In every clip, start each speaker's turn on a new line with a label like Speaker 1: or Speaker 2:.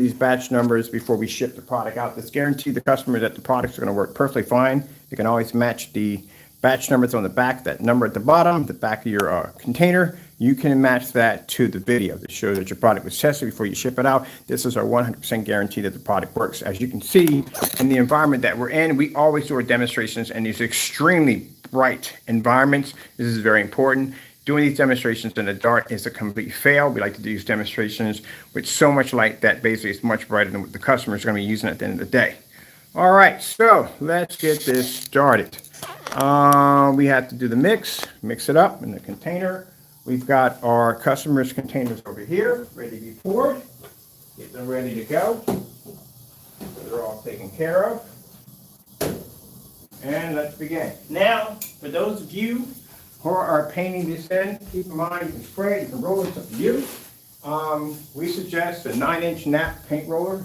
Speaker 1: these batch numbers before we ship the product out. Let's guarantee the customer that the products are going to work perfectly fine. You can always match the batch numbers on the back, that number at the bottom, the back of your container. You can match that to the video to show that your product was tested before you ship it out. This is our 100% guarantee that the product works. As you can see, in the environment that we're in, we always do our demonstrations in these extremely bright environments. This is very important. Doing these demonstrations in the dark is a complete fail. We like to do these demonstrations with so much light that basically it's much brighter than what the customer is going to be using at the end of the day. All right, so let's get this started. We have to do the mix it up in the container. We've got our customers' containers over here, ready to be poured. Get them ready to go. So they're all taken care of. And let's begin. Now, for those of you who are painting this in, keep in mind you can spray it, you can roll it, it's up to you. We suggest a 9-inch nap paint roller.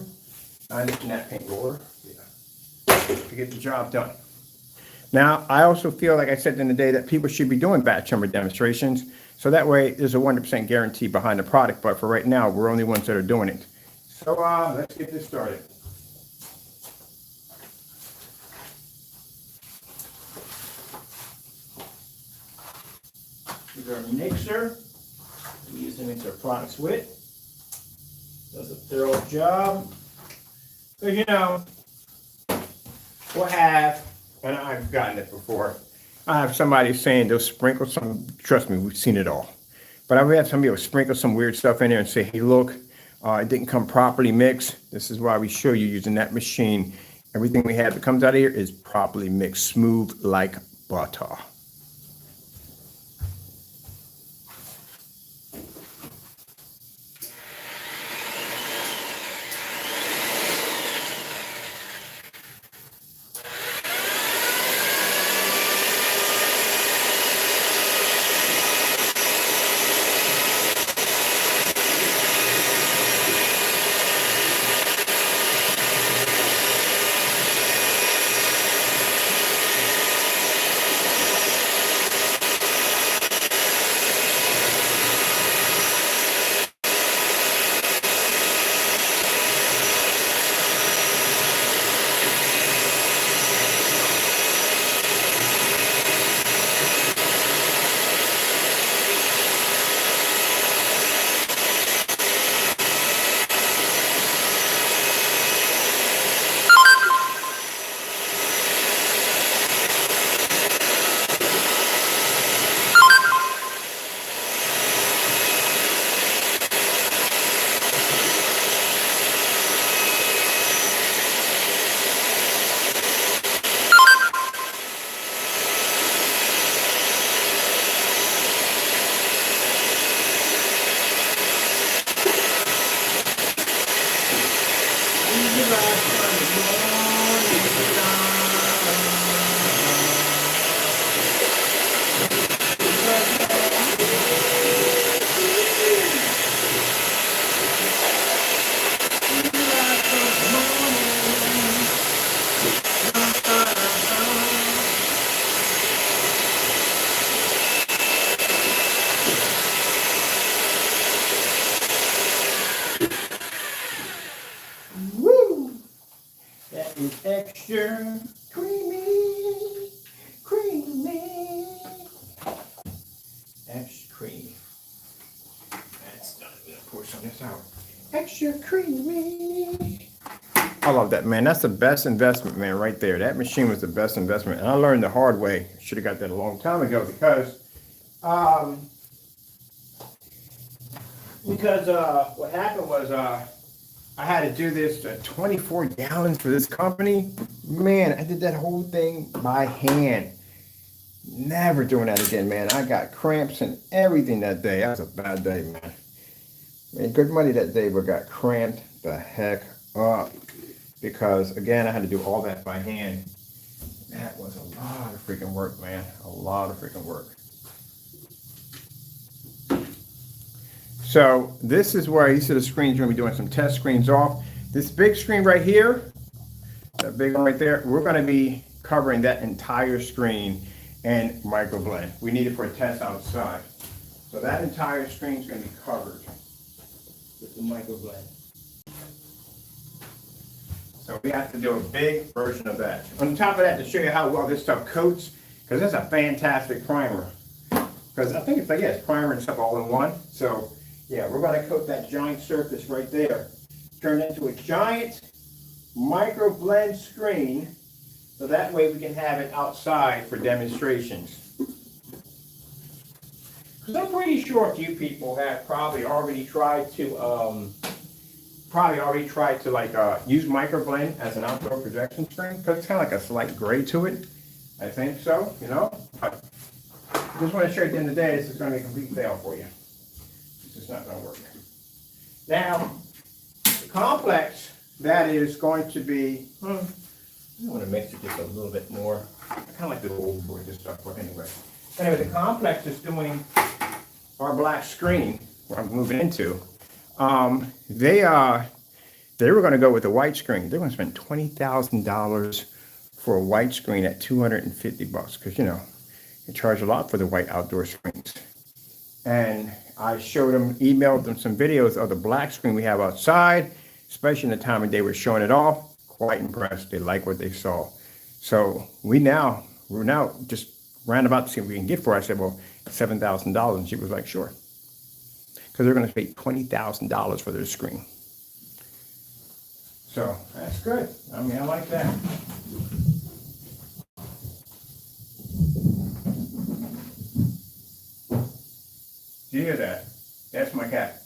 Speaker 1: 9-inch nap paint roller, yeah, to get the job done. Now, I also feel, like I said in the day, that people should be doing batch number demonstrations. So that way, there's a 100% guarantee behind the product. But for right now, we're only ones that are doing it. So let's get this started. Here's our mixer. We use to mix our products with. Does a thorough job. So, you know, we'll have, and I've gotten it before, I have somebody saying they'll sprinkle some, trust me, we've seen it all. But I've had some people sprinkle some weird stuff in there and say, hey, look, it didn't come properly mixed. This is why we show you using that machine. Everything we have that comes out of here is properly mixed, smooth like butter. Extra creamy, creamy, extra creamy. That's done. I'm gonna pour some of this out. Extra creamy. I love that, man. That's the best investment, man, right there. That machine was the best investment, and I learned the hard way. Should have got that a long time ago because what happened was I had to do this 24 gallons for this company. Man, I did that whole thing by hand. Never doing that again, man. I got cramps and everything that day. That was a bad day, man. Made good money that day, but got cramped the heck up. Because, again, I had to do all that by hand. That was a lot of freaking work, man. A lot of freaking work. So this is where you see the screens. You're going to be doing some test screens off. This big screen right here, that big one right there, we're going to be covering that entire screen and microblend. We need it for a test outside. So that entire screen is going to be covered with the microblend. So we have to do a big version of that. On top of that, to show you how well this stuff coats, because it's a fantastic primer. Because I think it's like, yeah, it's primer and stuff all in one. So yeah, we're going to coat that giant surface right there. Turn it into a giant micro blend screen, so that way we can have it outside for demonstrations. Because I'm pretty sure a few people have probably already tried to use microblend as an outdoor projection screen, because it's kind of like a slight gray to it. I think so, you know. But I just want to show you at the end of the day, this is going to be a complete fail for you. It's just not going to work. Now, the complex, that is going to be, I want to mix it just a little bit more. I kind of like the old boy this stuff, but anyway. Anyway, the complex is doing our black screen, where I'm moving into. They were going to go with the white screen. They're going to spend $20,000 for a white screen at $250, because, you know, they charge a lot for the white outdoor screens. And I showed them, emailed them some videos of the black screen we have outside, especially in the time of day we're showing it off. Quite impressed. They like what they saw. So we're now just ran about to see what we can get for it. I said, well, $7,000. And she was like, sure. Because they're going to pay $20,000 for their screen. So that's good. I mean, I like that. Do you hear that? That's my cat.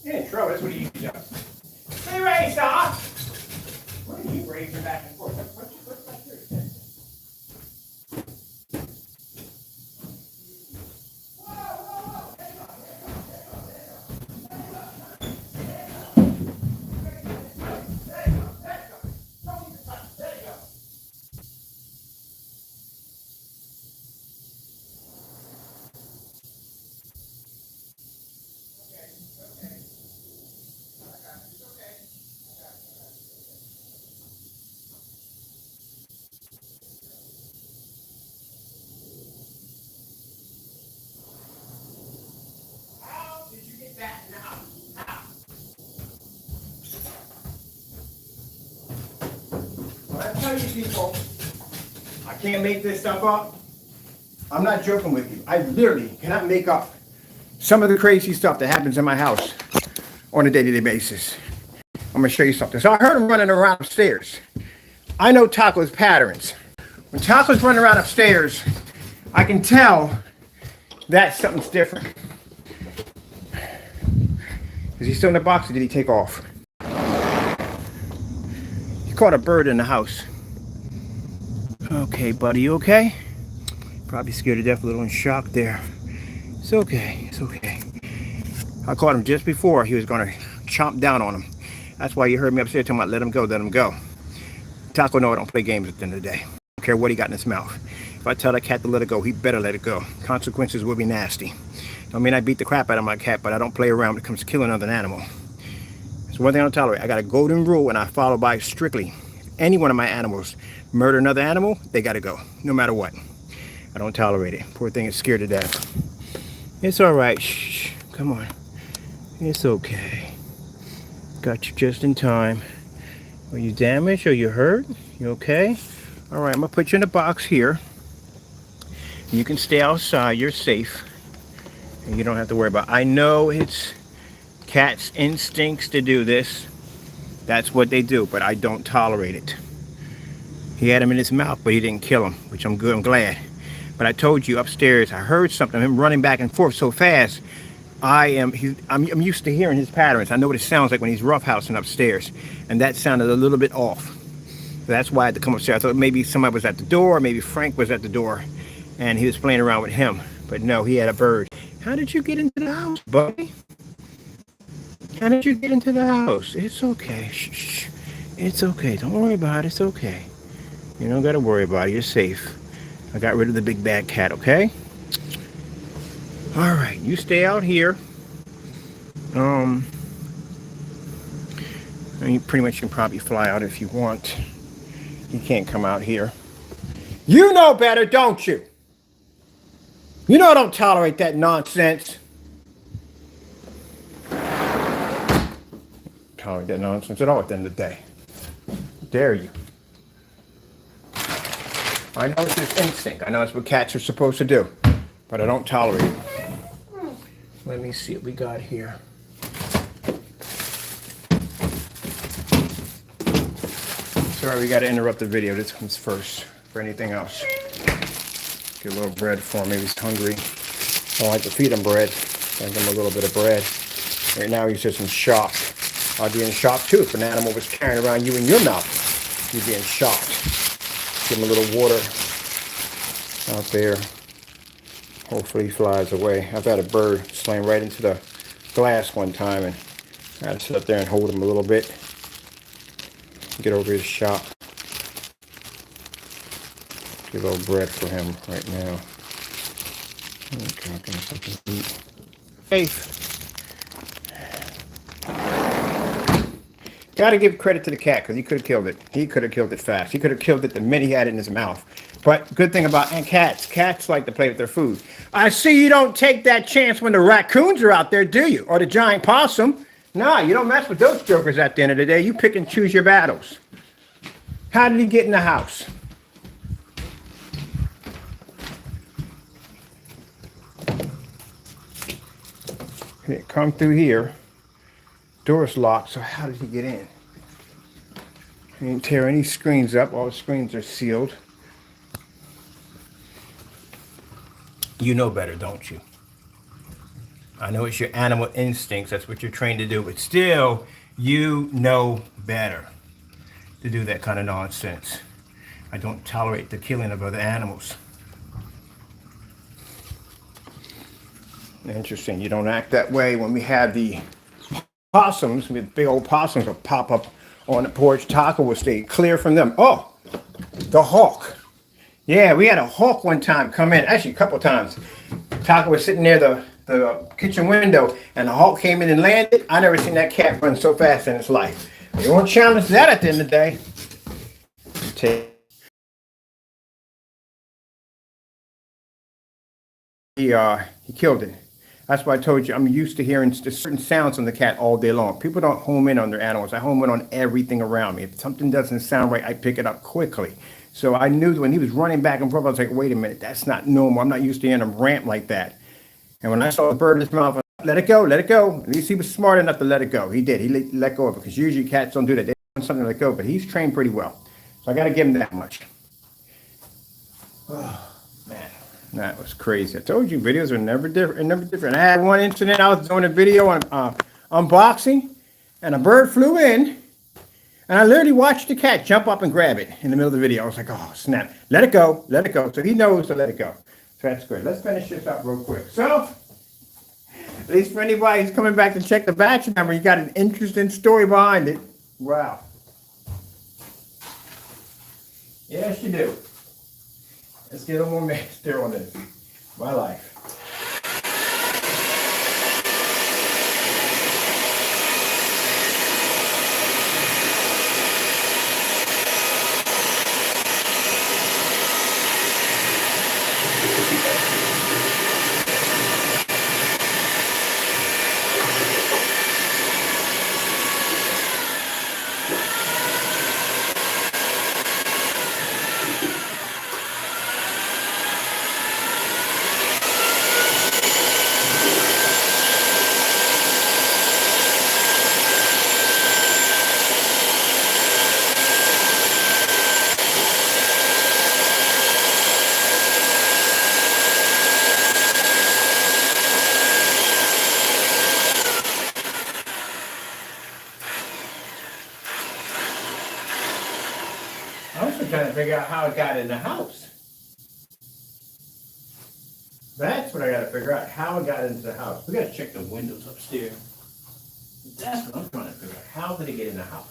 Speaker 1: Yeah, trouble. That's what he usually does. Hey, Ray, stop! What are you racing back and forth? What's back here? I tell you people, I can't make this stuff up. I'm not joking with you. I literally cannot make up some of the crazy stuff that happens in my house on a day-to-day basis. I'm gonna show you something. So I heard him running around upstairs. I know Taco's patterns. When Taco's running around upstairs, I can tell that something's different. Is he still in the box, or did he take off? He caught a bird in the house. Okay, buddy, you okay? Probably scared to death, a little in shock there. It's okay, it's okay. I caught him just before he was gonna chomp down on him. That's why you heard me upstairs talking about let him go, let him go. Taco no, I don't play games at the end of the day. I don't care what he got in his mouth. If I tell that cat to let it go, he better let it go. Consequences will be nasty. I mean, I beat the crap out of my cat, but I don't play around when it comes to killing another animal. It's one thing I don't tolerate. I got a golden rule and I follow by strictly. If any one of my animals murder another animal, they gotta go, no matter what. I don't tolerate it. Poor thing is scared to death. It's all right. Shh, come on. It's okay. Got you just in time. Are you damaged? Are you hurt? You okay? All right, I'm gonna put you in a box here. You can stay outside. You're safe. And you don't have to worry about it. I know it's cats' instincts to do this. That's what they do, but I don't tolerate it. He had him in his mouth, but he didn't kill him, which I'm good. I'm glad. But I told you upstairs, I heard something, him running back and forth so fast. I'm used to hearing his patterns. I know what it sounds like when he's roughhousing upstairs, and that sounded a little bit off. So that's why I had to come upstairs. I thought maybe somebody was at the door, maybe Frank was at the door, and he was playing around with him. But no, he had a bird. How did you get into the house, buddy? How did you get into the house? It's okay. Shh. It's okay. Don't worry about it. It's okay. You don't got to worry about it. You're safe. I got rid of the big bad cat, okay? All right, you stay out here. You pretty much can probably fly out if you want. You can't come out here. You know better, don't you? You know I don't tolerate that nonsense. tolerate that nonsense at all at the end of the day. How dare you? I know it's just instinct. I know it's what cats are supposed to do, but I don't tolerate it. Let me see what we got here. Sorry, we got to interrupt the video. This comes first for anything else. Get a little bread for him. Maybe he's hungry. I don't like to feed him bread. So I give him a little bit of bread. Right now he's just in shock. I'd be in shock too if an animal was carrying around you in your mouth. You'd be in shock. Give him a little water out there. Hopefully he flies away. I've had a bird slam right into the glass one time, and I had to sit up there and hold him a little bit. Get over his shock. Get a little bread for him right now. Okay, something to eat. Safe. Got to give credit to the cat because he could have killed it. He could have killed it fast. He could have killed it the minute he had it in his mouth. But good thing about cats like to play with their food. I see you don't take that chance when the raccoons are out there, do you? Or the giant possum. No, you don't mess with those jokers at the end of the day. You pick and choose your battles. How did he get in the house? He didn't come through here. Door's locked, so how did he get in? He didn't tear any screens up. All the screens are sealed. You know better, don't you? I know it's your animal instincts. That's what you're trained to do. But still, you know better to do that kind of nonsense. I don't tolerate the killing of other animals. Interesting. You don't act that way when we have the possums. With big old possums will pop up on the porch. Taco will stay clear from them. Oh, the hawk. Yeah, we had a hawk one time come in. Actually, a couple times. Taco was sitting near the kitchen window, and the hawk came in and landed. I never seen that cat run so fast in its life. You won't challenge that at the end of the day. He killed it. That's why I told you I'm used to hearing certain sounds from the cat all day long. People don't home in on their animals. I home in on everything around me. If something doesn't sound right, I pick it up quickly. So I knew that when he was running back and forth, I was like, wait a minute, that's not normal. I'm not used to hearing him ramp like that. And when I saw the bird in his mouth, I said, let it go, let it go. At least he was smart enough to let it go. He did. He let go of it, because usually cats don't do that. They want something to let go, but he's trained pretty well. So I got to give him that much. Oh, man. That was crazy. I told you videos are never different. I had one incident. I was doing a video on unboxing, and a bird flew in, and I literally watched the cat jump up and grab it in the middle of the video. I was like, oh, snap. Let it go. Let it go. So he knows to let it go. So that's great. Let's finish this up real quick. So, at least for anybody who's coming back to check the batch number, you got an interesting story behind it. Wow. Yes, you do. Let's get a little more master on this. My life. I'm also trying to figure out how it got in the house. That's what I got to figure out, how it got into the house. We got to check the windows upstairs. That's what I'm trying to figure out. How did it get in the house?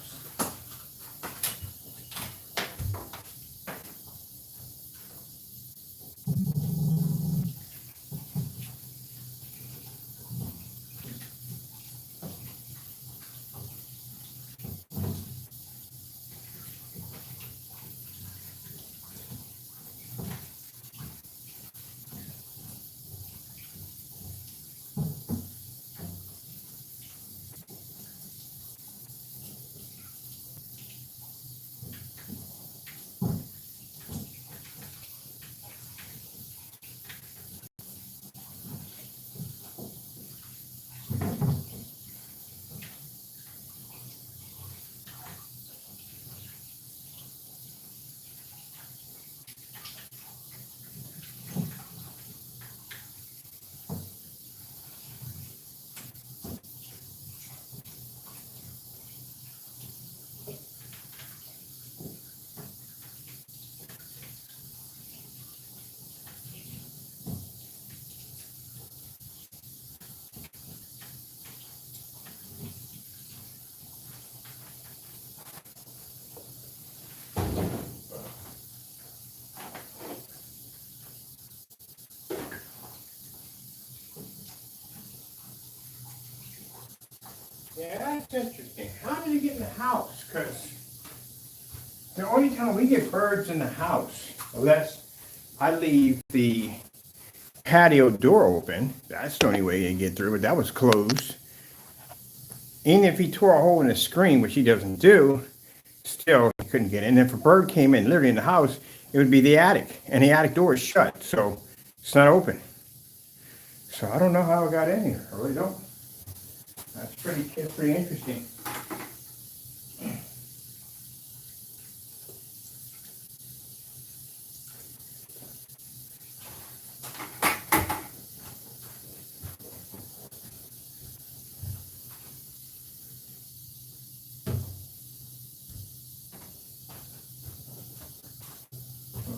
Speaker 1: Yeah, that's interesting. How did it get in the house? Because the only time we get birds in the house, unless I leave the patio door open, that's the only way they get through, but that was closed. Even if he tore a hole in the screen, which he doesn't do, still he couldn't get in. And if a bird came in literally in the house, it would be the attic, and the attic door is shut, so it's not open. So I don't know how it got in here. I really don't. That's pretty interesting.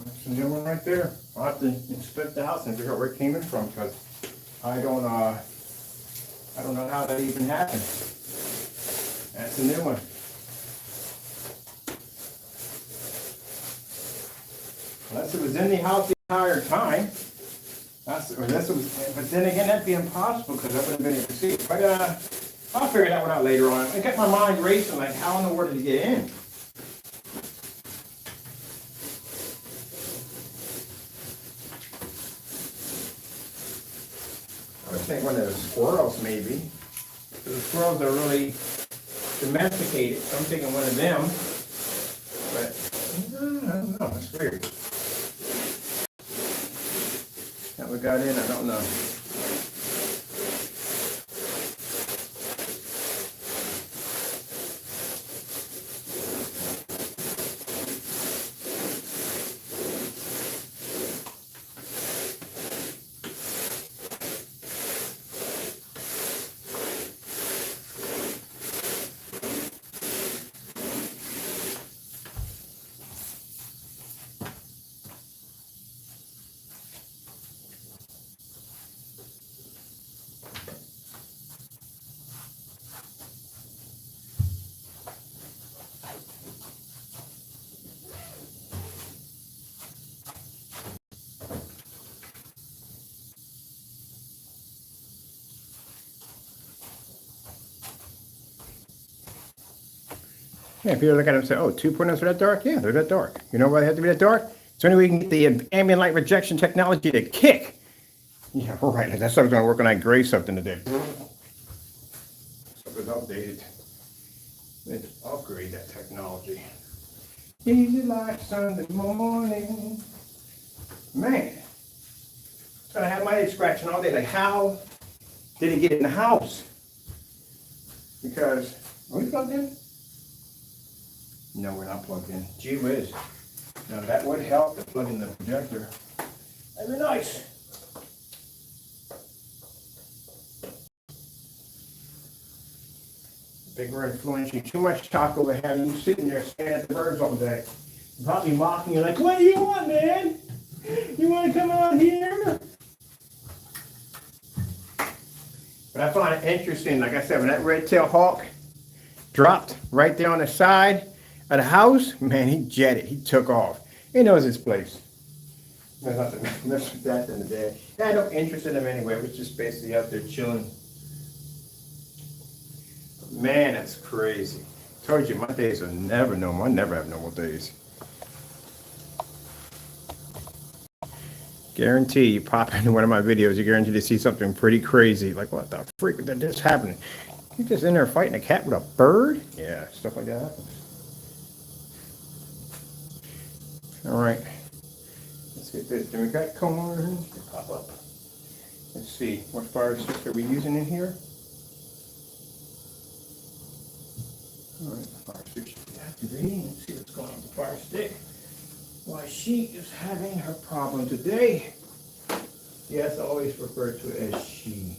Speaker 1: That's a new one right there. I'll have to inspect the house and figure out where it came in from, because I don't know how that even happened. That's a new one. Unless it was in the house the entire time. But then again, that'd be impossible because I wouldn't have been able to see it. But I'll figure that one out later on. I got my mind racing, like how in the world did he get in? I would think one of those squirrels, maybe. The squirrels are really domesticated, so I'm thinking one of them. But I don't know. It's weird. How we got in, I don't know. Yeah, people look at it and say, oh, 2.0s are that dark? Yeah, they're that dark. You know why they have to be that dark? So anyway, we can get the ambient light rejection technology to kick. Yeah, right. That's what I was going to work on that gray something today. Something's updated. Let's upgrade that technology. Easy like Sunday morning. Man, it's going to have my head scratching all day. Like, how did it get in the house? Because, are we plugged in? No, we're not plugged in. Gee whiz. Now that would help to plug in the projector. That'd be nice. I think we're influencing too much taco by having you sitting there staring at the birds all day. Probably mocking you like, what do you want, man? You want to come out here? But I find it interesting, like I said, when that red-tailed hawk dropped right there on the side of the house, man, he jetted. He took off. He knows his place. There's nothing mess with that in the day. I had no interest in him anyway. It was just basically out there chilling. Man, that's crazy. I told you, my days are never normal. I never have normal days. Guarantee you pop into one of my videos, you guarantee to see something pretty crazy. Like, what the freak is this happening? You just in there fighting a cat with a bird? Yeah, stuff like that happens. All right, let's get this. Then we got corn. Pop up. Let's see, what fire stick are we using in here? All right, the fire stick should be activating. Let's see what's going on with the fire stick. Why, she is having her problem today. Yes, I always refer to it as she.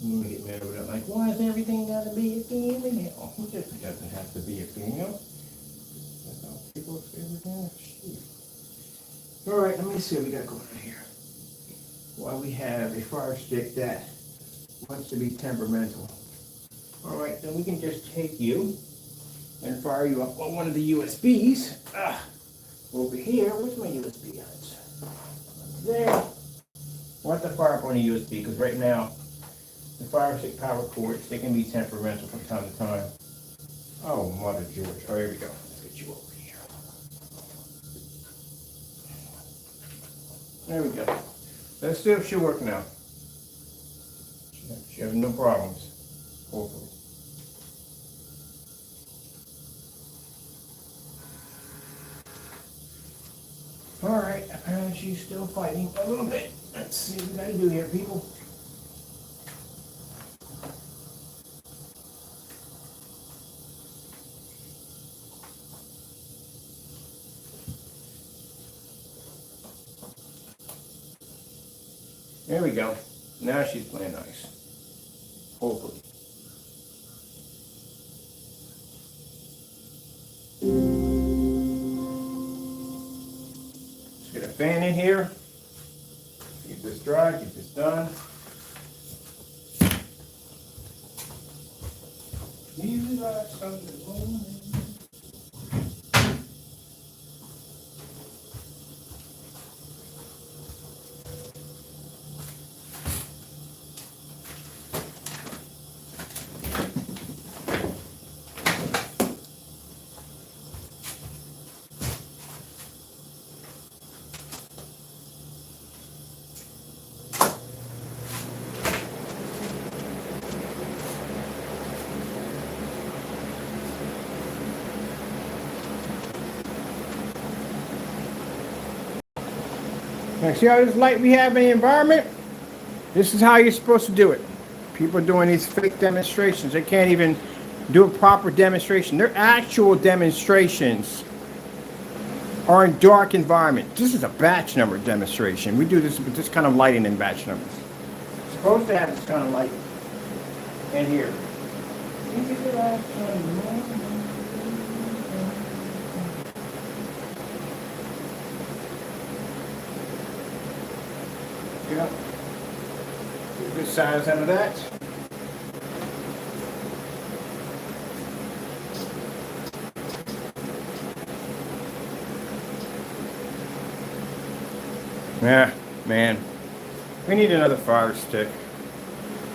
Speaker 1: I'm gonna get mad over that. Like, why is everything gotta be a female? It just doesn't have to be a female. That's how people say everything is she. All right, let me see what we got going on here. Well, we have a fire stick that wants to be temperamental. All right, then we can just take you and fire you up on one of the USBs. Over here, where's my USB at? There. I want to fire up on a USB because right now The fire stick power cords, they can be temperamental from time to time. Oh, Mother George. Oh, here we go. Let's get you over here. There we go. Let's see if she'll work now. She has no problems. Hopefully. All right, apparently she's still fighting a little bit. Let's see what we gotta do here, people. There we go. Now she's playing nice. Hopefully. Let's get a fan in here. Get this dry, get this done. Easy like Sunday morning. Now, see all this light we have in the environment? This is how you're supposed to do it. People are doing these fake demonstrations. They can't even do a proper demonstration. Their actual demonstrations are in dark environment. This is a batch number demonstration. We do this with this kind of lighting in batch numbers. It's supposed to have this kind of light in here. Yeah. Good size out of that. Yeah, man. We need another fire stick.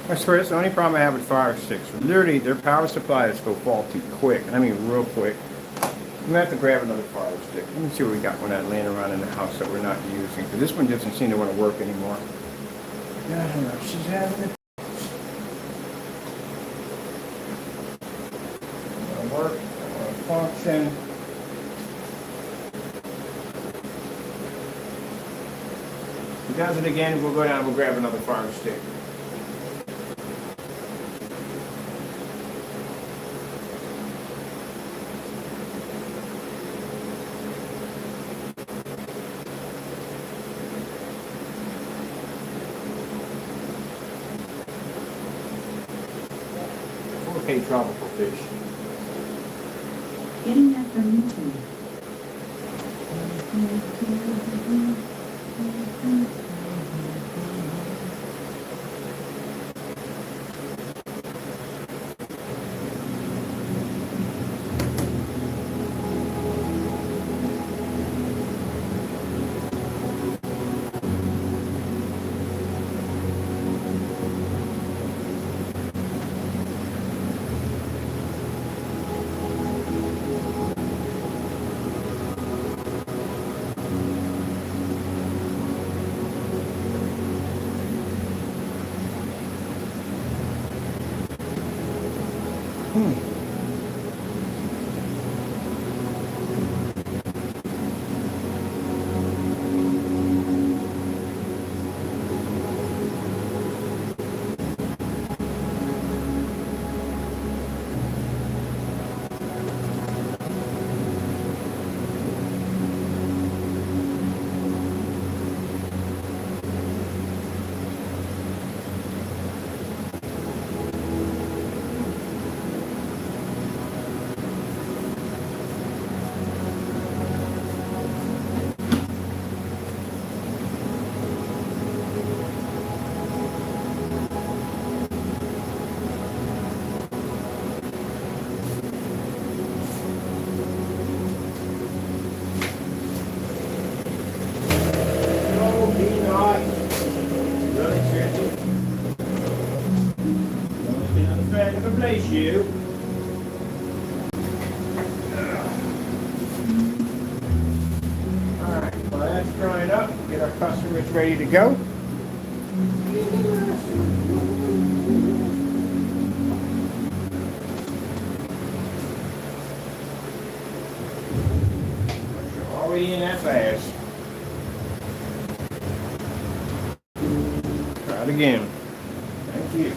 Speaker 1: I swear, that's the only problem I have with fire sticks. Literally, their power supplies go faulty quick. I mean, real quick. I'm gonna have to grab another fire stick. Let me see what we got one that laying around in the house that we're not using. Because this one doesn't seem to want to work anymore. I don't know. She's having it. Don't work. Don't function. If it does it again, we'll go down and we'll grab another fire stick. Tropical fish.
Speaker 2: Getting that from YouTube.
Speaker 1: God bless you. All right, well, that's drying up. Get our customers ready to go. Already in that fast. Try it again. Thank you.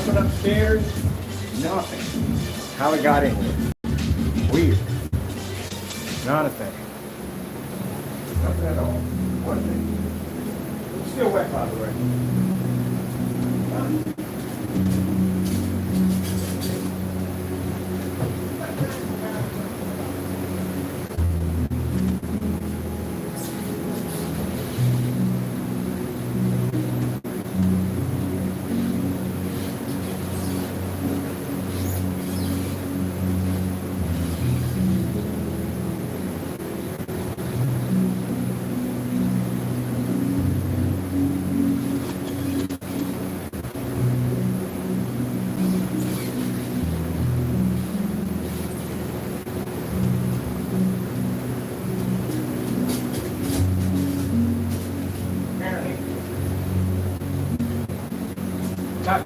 Speaker 1: Nothing upstairs, nothing. How it got in here. Weird. Not a thing. Nothing at all. One thing. Still wet, by the way.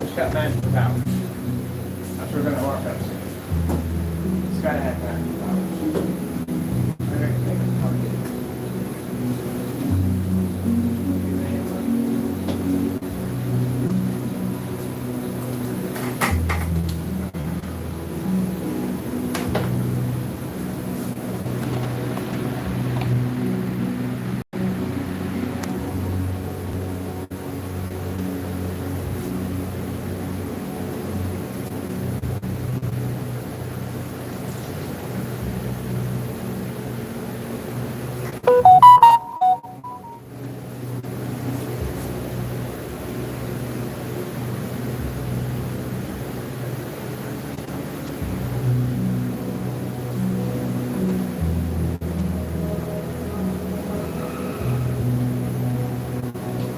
Speaker 1: It's got magic powers. That's what we're going to work on. It's got to have magic powers.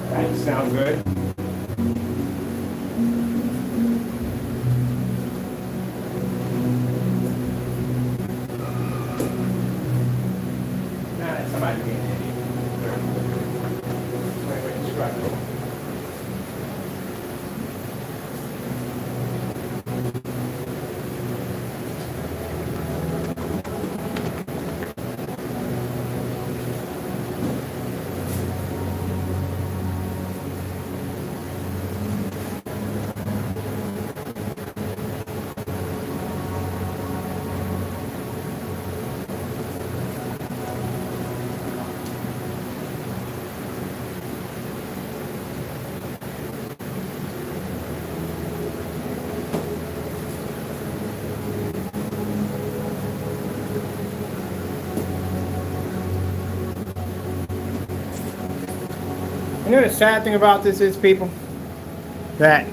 Speaker 1: That sounds good. Nah, somebody being an idiot. Wait, struggle. You know the sad thing about this is, people, that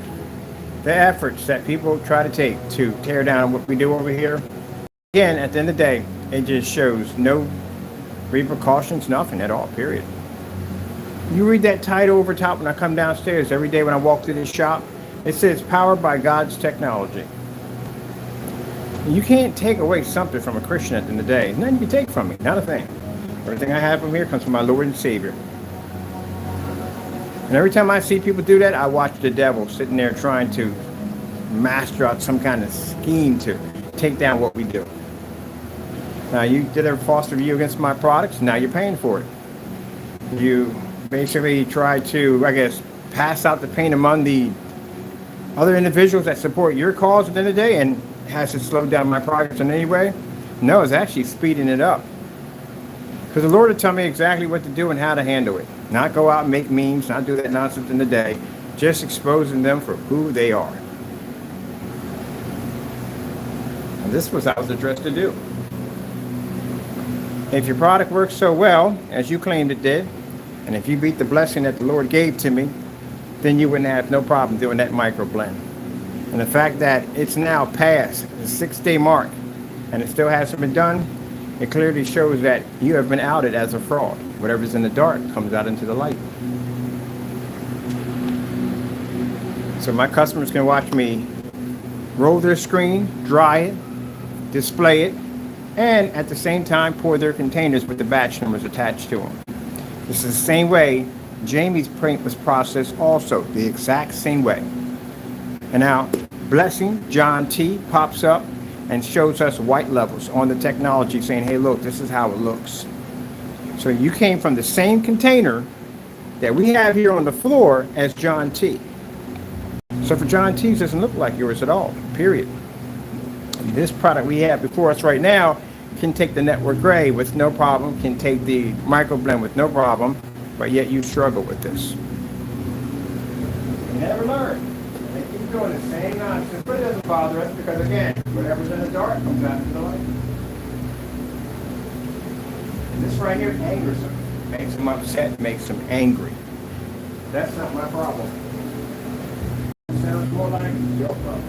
Speaker 1: the efforts that people try to take to tear down what we do over here, again, at the end of the day, it just shows no repercussions, nothing at all, period. You read that title over top when I come downstairs every day when I walk through this shop, it says powered by God's technology. You can't take away something from a Christian at the end of the day. Nothing you can take from me, not a thing. Everything I have from here comes from my Lord and Savior. And every time I see people do that, I watch the devil sitting there trying to master out some kind of scheme to take down what we do. Now, you did a false review against my products, now you're paying for it. You basically try to, I guess, pass out the pain among the other individuals that support your cause at the end of the day, and has it slowed down my progress in any way? No, it's actually speeding it up. Because the Lord will tell me exactly what to do and how to handle it. Not go out and make memes, not do that nonsense in the day. Just exposing them for who they are. And this was what I was addressed to do. If your product works so well, as you claimed it did, and if you beat the blessing that the Lord gave to me, then you wouldn't have no problem doing that micro blend. And the fact that it's now past the 6-day mark, and it still hasn't been done, it clearly shows that you have been outed as a fraud. Whatever's in the dark comes out into the light. So my customers can watch me roll their screen, dry it, display it, and at the same time pour their containers with the batch numbers attached to them. This is the same way Jamie's print was processed also, the exact same way. And now Blessing, John T, pops up and shows us white levels on the technology saying, hey, look, this is how it looks. So you came from the same container that we have here on the floor as John T. So for John T's, it doesn't look like yours at all, period. This product we have before us right now can take the network gray with no problem, can take the microblend with no problem, but yet you struggle with this. You never learn. They keep doing the same nonsense, but it doesn't bother us because, again, whatever's in the dark comes out into the light. And this right here angers them, makes them upset, makes them angry. That's not my problem. It sounds more like your problem.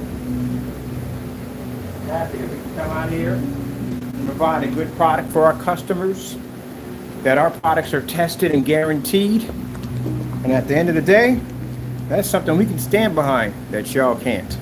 Speaker 1: Happy that we can come out here and provide a good product for our customers, that our products are tested and guaranteed, and at the end of the day, that's something we can stand behind that y'all can't.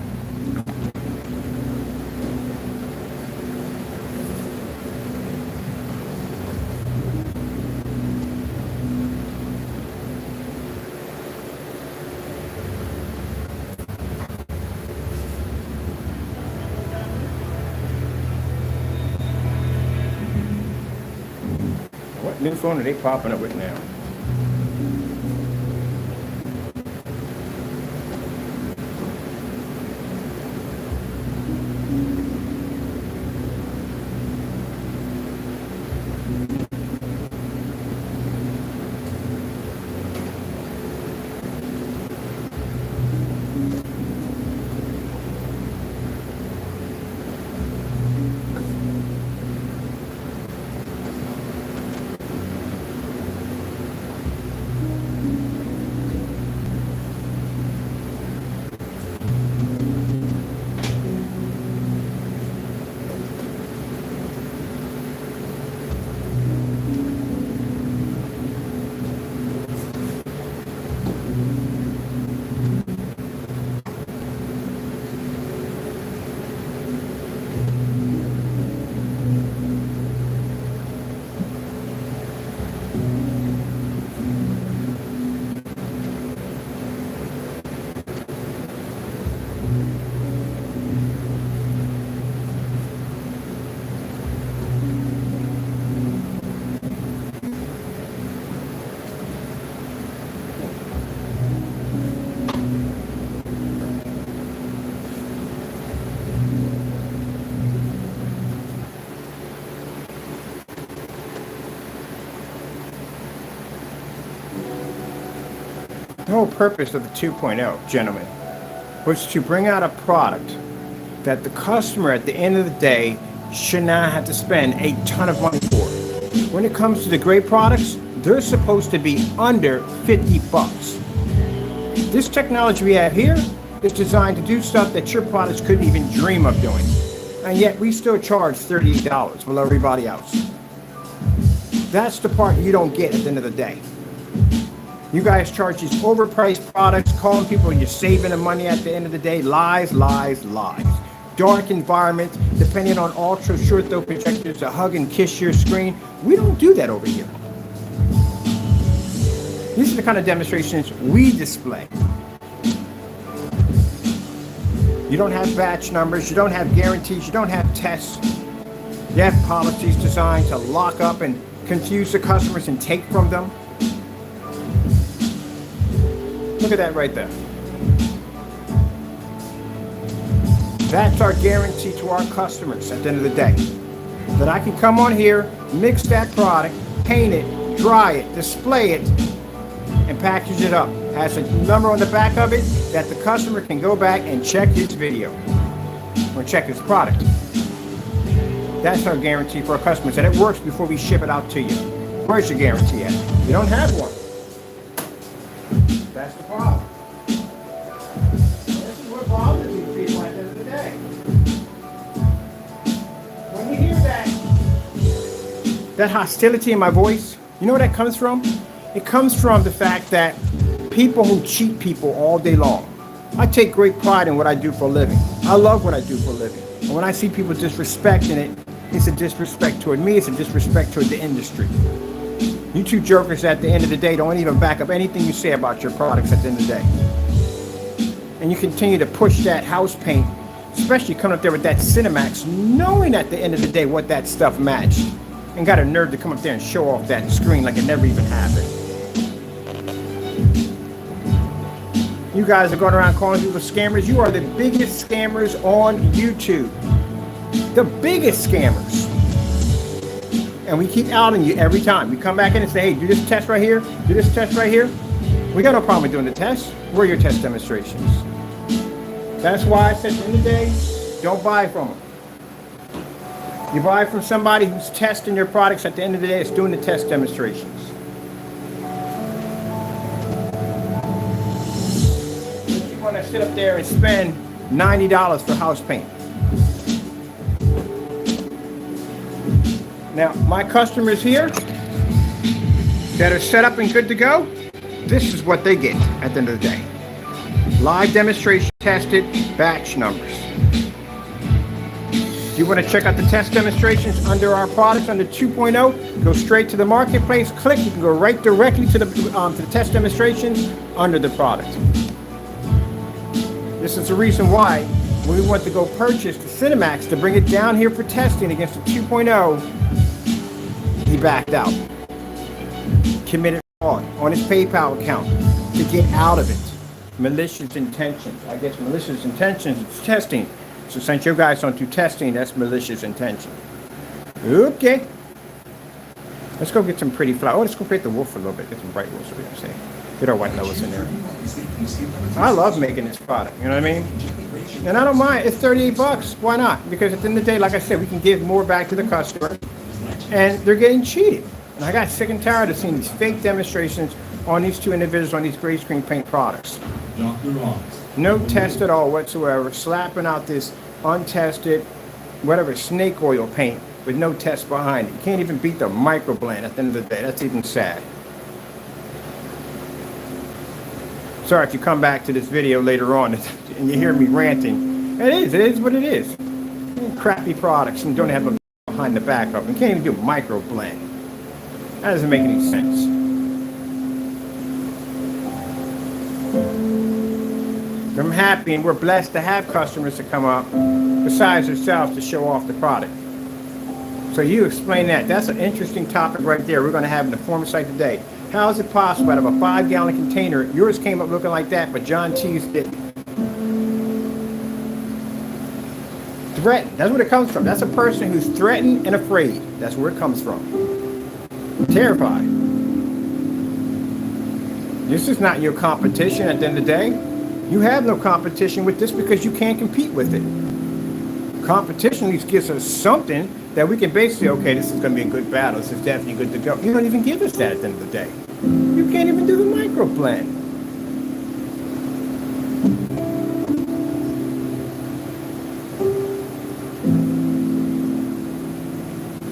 Speaker 1: What new phone are they popping up with now? The whole purpose of the 2.0, gentlemen, was to bring out a product that the customer at the end of the day should not have to spend a ton of money for. When it comes to the great products, they're supposed to be under 50 bucks. This technology we have here is designed to do stuff that your products couldn't even dream of doing. And yet we still charge $38 below everybody else. That's the part you don't get at the end of the day. You guys charge these overpriced products, calling people you're saving them money at the end of the day. Lies, lies, lies. Dark environment, depending on ultra short throw projectors to hug and kiss your screen. We don't do that over here. These are the kind of demonstrations we display. You don't have batch numbers, you don't have guarantees, you don't have tests. You have policies designed to lock up and confuse the customers and take from them. Look at that right there. That's our guarantee to our customers at the end of the day. That I can come on here, mix that product, paint it, dry it, display it, and package it up. Has a number on the back of it that the customer can go back and check his video or check his product. That's our guarantee for our customers, that it works before we ship it out to you. Where's your guarantee at? You don't have one. That's the problem. This is what bothers these people at the end of the day. When you hear that hostility in my voice, you know where that comes from? It comes from the fact that people who cheat people all day long. I take great pride in what I do for a living. I love what I do for a living. And when I see people disrespecting it, it's a disrespect toward me, it's a disrespect toward the industry. You two jokers at the end of the day don't even back up anything you say about your products at the end of the day. And you continue to push that house paint, especially coming up there with that Cinemax, knowing at the end of the day what that stuff matched. And got a nerve to come up there and show off that screen like it never even happened. You guys are going around calling people scammers. You are the biggest scammers on YouTube. The biggest scammers. And we keep outing you every time. We come back in and say, hey, do this test right here. Do this test right here. We got no problem with doing the test. Where are your test demonstrations? That's why I said at the end of the day, don't buy from them. You buy from somebody who's testing your products at the end of the day, it's doing the test demonstrations. You want to sit up there and spend $90 for house paint. Now, my customers here that are set up and good to go, this is what they get at the end of the day. Live demonstration tested, batch numbers. You want to check out the test demonstrations under our products, under 2.0, go straight to the marketplace, click, you can go right directly to the test demonstrations under the product. This is the reason why when we went to go purchase the Cinemax to bring it down here for testing against the 2.0, he backed out. Committed fraud on his PayPal account to get out of it. Malicious intentions. I guess malicious intentions is testing. So since you guys don't do testing, that's malicious intention. Okay. Let's go get some pretty flowers. Oh, let's go create the wolf for a little bit. Get some bright wolves. We're gonna say. Get our white lotus in there. I love making this product. You know what I mean? And I don't mind. It's 38 bucks. Why not? Because at the end of the day, like I said, we can give more back to the customer. And they're getting cheated. And I got sick and tired of seeing these fake demonstrations on these two individuals on these gray screen paint products. No test at all whatsoever, slapping out this untested, whatever, snake oil paint with no test behind it. You can't even beat the microblend at the end of the day. That's even sad. Sorry if you come back to this video later on and you hear me ranting. It is what it is. Crappy products and don't have a behind the back of them. You can't even do microblend. That doesn't make any sense. I'm happy and we're blessed to have customers to come up besides yourselves to show off the product. So you explain that. That's an interesting topic right there. We're going to have in the forum site today. How is it possible out of a 5-gallon container, yours came up looking like that, but John T's didn't? Threatened. That's where it comes from. That's a person who's threatened and afraid. That's where it comes from. Terrified. This is not your competition at the end of the day. You have no competition with this because you can't compete with it. Competition at least gives us something that we can basically, okay, this is going to be a good battle. This is definitely good to go. You don't even give us that at the end of the day. You can't even do the microblend.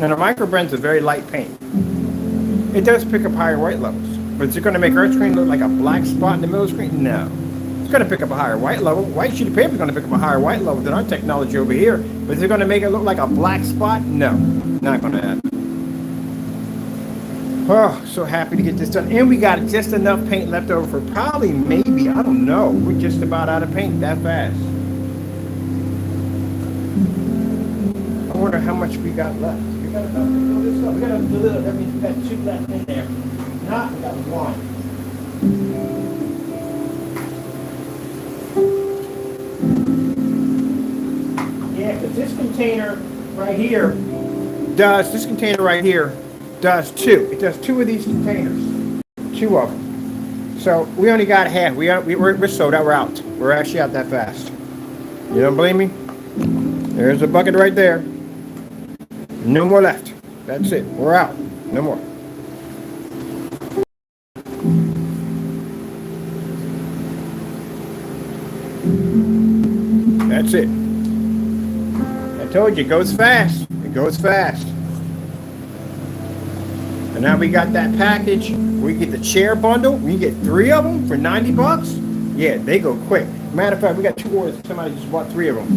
Speaker 1: And a microblend is a very light paint. It does pick up higher white levels. But is it going to make our screen look like a black spot in the middle of the screen? No. It's going to pick up a higher white level. White sheet of paper is going to pick up a higher white level than our technology over here. But is it going to make it look like a black spot? No. Not going to happen. Oh, so happy to get this done. And we got just enough paint left over for probably, maybe, I don't know. We're just about out of paint that fast. I wonder how much we got left. We got enough to fill this up. We got enough to fill it up. That means we got 2 left in there. Not, we got 1. Yeah, because this container right here does 2. It does 2 of these containers. 2 of them. So we only got half. We're sold out. We're out. We're actually out that fast. You don't believe me? There's a bucket right there. No more left. That's it. We're out. No more. That's it. I told you, it goes fast. It goes fast. And now we got that package. We get the chair bundle. We get 3 of them for 90 bucks. Yeah, they go quick. Matter of fact, we got 2 orders. Somebody just bought 3 of them.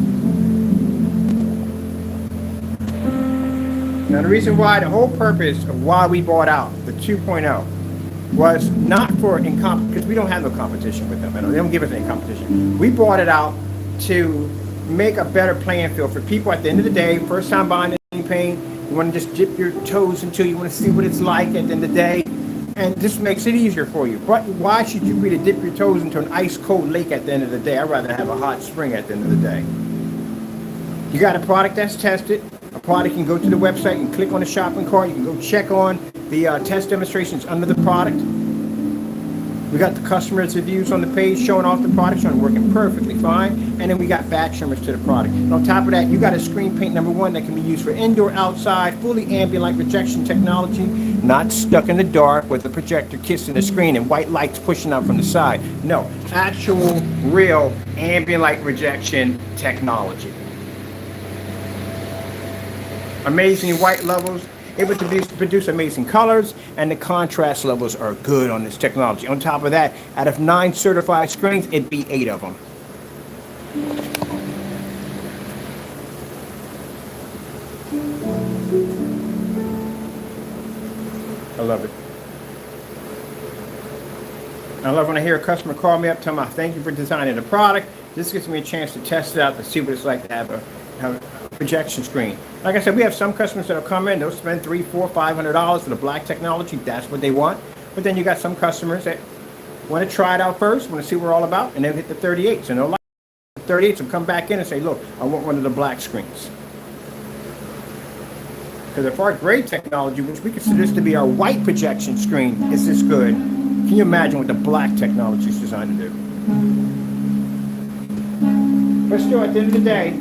Speaker 1: Now the reason why, the whole purpose of why we bought out the 2.0 was not for because we don't have no competition with them. They don't give us any competition. We bought it out to make a better playing field for people at the end of the day. First time buying any paint, you want to just dip your toes into it. You want to see what it's like at the end of the day. And this makes it easier for you. But why should you be to dip your toes into an ice cold lake at the end of the day? I'd rather have a hot spring at the end of the day. You got a product that's tested. A product, you can go to the website and click on the shopping cart. You can go check on the test demonstrations under the product. We got the customer's reviews on the page showing off the product, showing working perfectly fine. And then we got batch numbers to the product. And on top of that, you got a screen paint number 1 that can be used for indoor, outside, fully ambient light rejection technology, not stuck in the dark with the projector kissing the screen and white lights pushing out from the side. No, actual, real ambient light rejection technology. Amazing white levels, able to produce amazing colors, and the contrast levels are good on this technology. On top of that, out of 9 certified screens, it'd be 8 of them. I love it. I love when I hear a customer call me up, tell me, thank you for designing the product. This gives me a chance to test it out to see what it's like to have a projection screen. Like I said, we have some customers that'll come in, they'll spend $300, $400, $500 for the black technology. That's what they want. But then you got some customers that want to try it out first, want to see what we're all about, and they'll hit the 38s. And they'll like the 38s and come back in and say, look, I want one of the black screens. Because if our gray technology, which we consider this to be our white projection screen, is this good, can you imagine what the black technology is designed to do? But still, at the end of the day,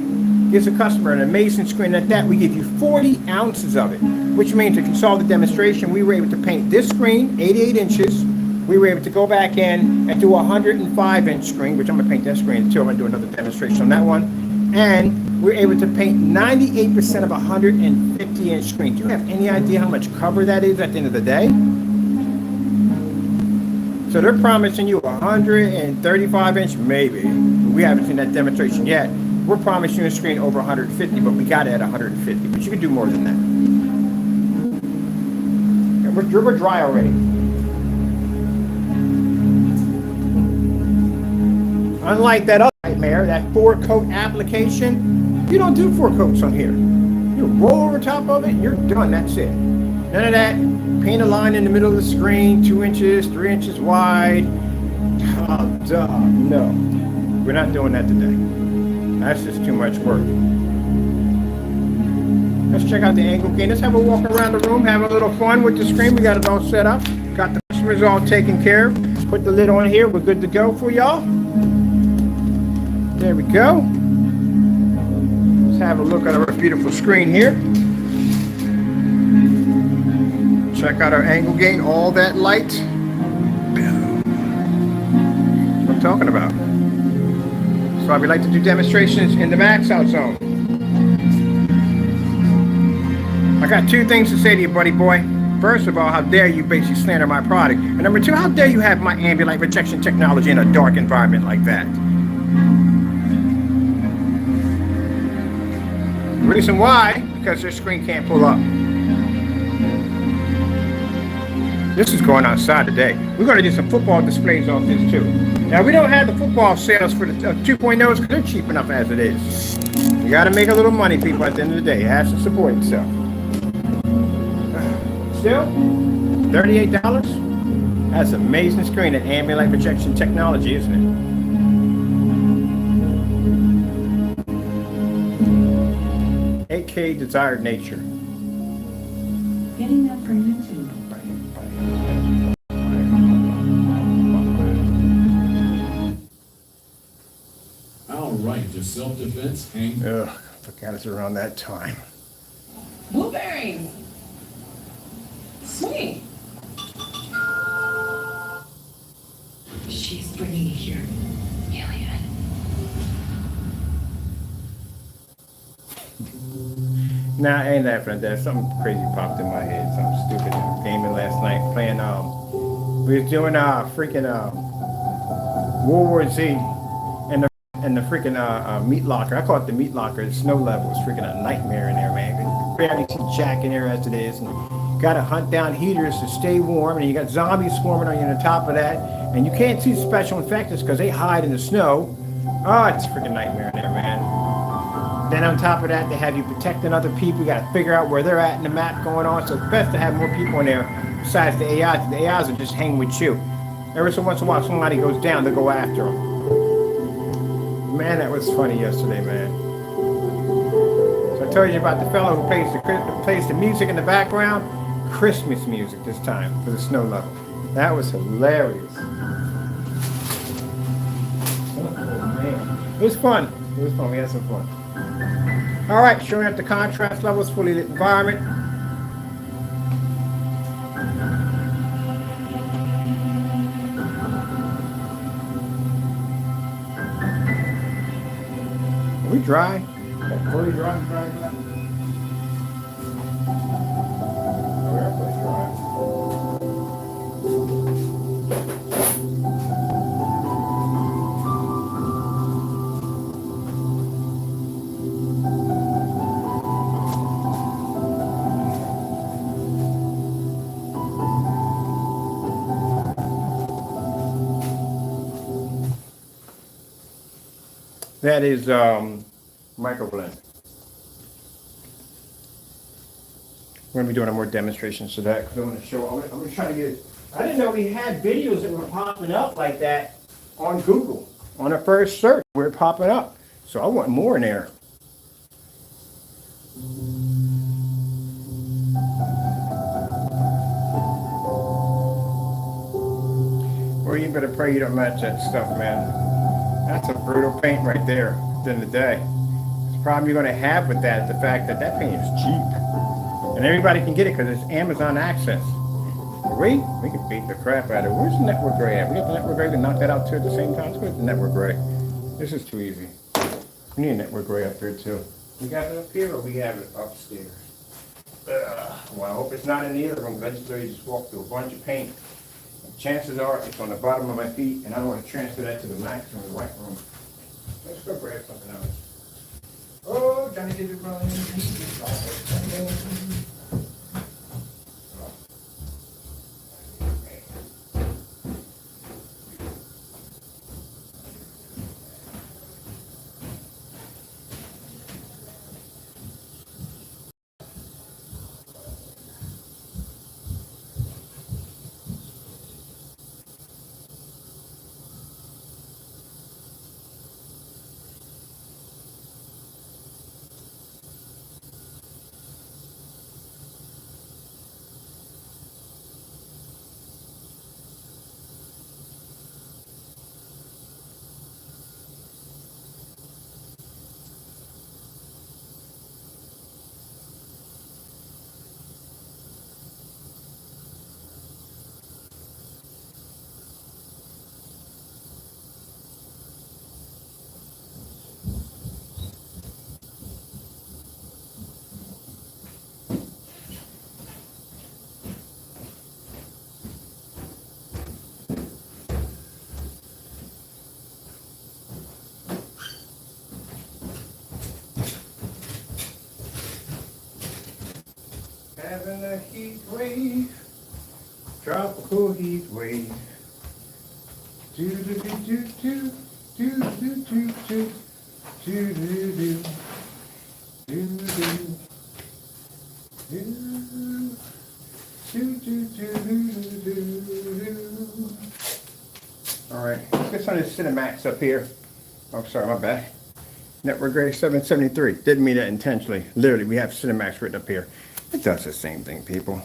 Speaker 1: gives a customer an amazing screen. At that, we give you 40 ounces of it, which means if you saw the demonstration, we were able to paint this screen 88 inches. We were able to go back in and do a 105-inch screen, which I'm going to paint that screen too. I'm going to do another demonstration on that one. And we're able to paint 98% of a 150-inch screen. Do you have any idea how much cover that is at the end of the day? So they're promising you a 135-inch, maybe. We haven't seen that demonstration yet. We're promising you a screen over 150, but we got it at 150. But you can do more than that. And we're dry already. Unlike that other nightmare, that 4-coat application, you don't do 4 coats on here. You roll over top of it, you're done, that's it. None of that, paint a line in the middle of the screen, 2 inches, 3 inches wide. Oh, duh, no. We're not doing that today. That's just too much work. Let's check out the angle gain. Let's have a walk around the room, have a little fun with the screen. We got it all set up. Got the customers all taken care of. Put the lid on here. We're good to go for y'all. There we go. Let's have a look at our beautiful screen here. Check out our angle gain, all that light. That's what I'm talking about. That's why we like to do demonstrations in the max out zone. I got 2 things to say to you, buddy boy. First of all, how dare you basically slander my product? And number 2, how dare you have my ambient light rejection technology in a dark environment like that? The reason why, because their screen can't pull up. This is going outside today. We're going to do some football displays off this too. Now, we don't have the football sales for the 2.0s because they're cheap enough as it is. You got to make a little money, people, at the end of the day. It has to support itself. Still, $38? That's an amazing screen and ambient light projection technology, isn't it? 8K desired nature.
Speaker 2: Getting that for YouTube.
Speaker 3: All right, just self-defense, hang.
Speaker 1: Ugh, forgot it's around that time.
Speaker 2: Blueberries. Sweet. She's bringing it here. Alien.
Speaker 1: Nah, I ain't laughing at that. Something crazy popped in my head. Something stupid. I was gaming last night, playing, we was doing, freaking, World War Z and the freaking, meat locker. I call it the meat locker. The snow level is freaking a nightmare in there, man. You barely see Jack in there as it is. And got to hunt down heaters to stay warm. And you got zombies swarming on you on the top of that. And you can't see special effects because they hide in the snow. Oh, it's a freaking nightmare in there, man. Then on top of that, they have you protecting other people. You got to figure out where they're at in the map going on. So it's best to have more people in there besides the AIs are just hanging with you. Every so once in a while, somebody goes down, they go after them. Man, that was funny yesterday, man. So I told you about the fellow who plays the music in the background. Christmas music this time for the snow level. That was hilarious. Oh, man. It was fun. It was fun. We had some fun. All right, showing up the contrast levels, fully lit environment. Are we dry? Fully dry? Oh, we are fully dry. That is microblend. We're going to be doing more demonstrations of that because I want to show. I'm going to try to get. I didn't know we had videos that were popping up like that on Google. On the first search, we're popping up. So I want more in there. Well, you better pray you don't match that stuff, man. That's a brutal paint right there at the end of the day. The problem you're going to have with that is the fact that that paint is cheap. And everybody can get it because it's Amazon access. We can beat the crap out of it. Where's the network gray at? We got the network gray to knock that out too at the same time. Let's go with the network gray. This is too easy. We need a network gray up here too. We got it up here or we have it upstairs? Well, I hope it's not in either of them because I just literally just walked through a bunch of paint. Chances are it's on the bottom of my feet, and I don't want to transfer that to the max in the white room. Let's go grab something else. Oh, Johnny did it wrong. Having a heat wave, tropical heat wave. Do do do do do do do do do do do do. All right, let's get some of this Cinemax up here. Oh, sorry, my bad. Network Gray 773. Didn't mean that intentionally. Literally, we have Cinemax written up here. It does the same thing, people.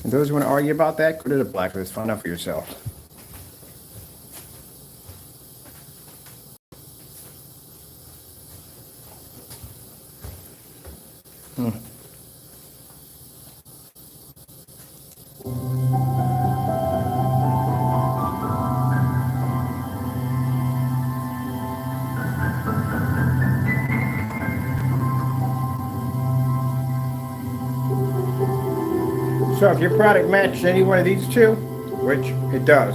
Speaker 1: And those who want to argue about that, go to the blacklist. Find out for yourself. So if your product matches any one of these two, which it does,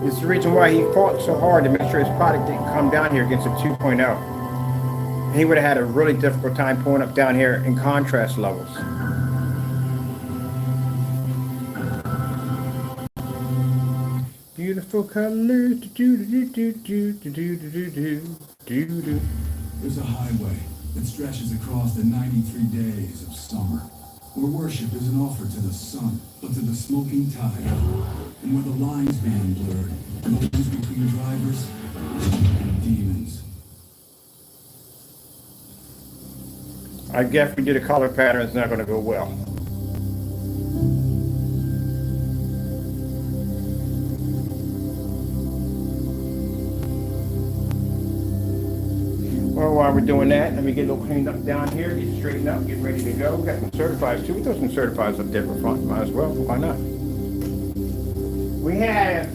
Speaker 1: it's the reason why he fought so hard to make sure his product didn't come down here against a 2.0. He would have had a really difficult time pulling up down here in contrast levels. Beautiful colors.
Speaker 4: There's a highway that stretches across the 93 days of summer. where worship isn't offered to the sun, but to the smoking tide, and where the lines being blurred, goes between drivers and demons.
Speaker 1: I guess we did a color pattern, it's not going to go well. Well, while we're doing that, let me get a little cleaned up down here, get straightened up, get ready to go. We got some certifieds too. We throw some certifieds up there for fun. Might as well. Why not? We have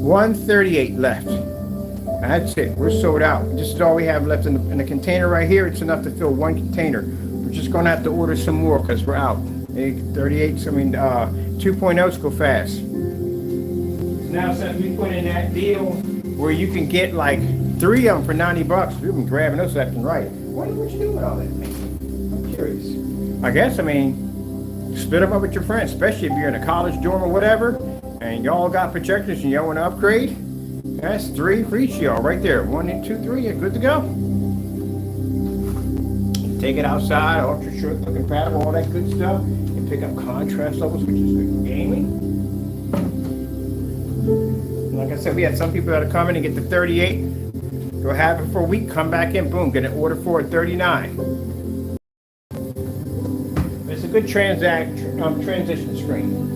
Speaker 1: 138 left. That's it. We're sold out. This is all we have left in the container right here. It's enough to fill one container. We're just going to have to order some more because we're out. 38, 2.0s go fast. Now, since we put in that deal where you can get like 3 of them for $90, we've been grabbing those left and right. What you do with all that thing? I'm curious. I guess, split them up with your friends, especially if you're in a college dorm or whatever, and y'all got projectors and y'all want to upgrade. That's 3 for each of y'all right there. 1, 2, 3, you're good to go. Take it outside, ultra short looking pattern, all that good stuff, and pick up contrast levels, which is good for gaming. Like I said, we had some people that are coming and get the 38. Go have it for a week, come back in, boom, get an order for it, 39. It's a good transition screen.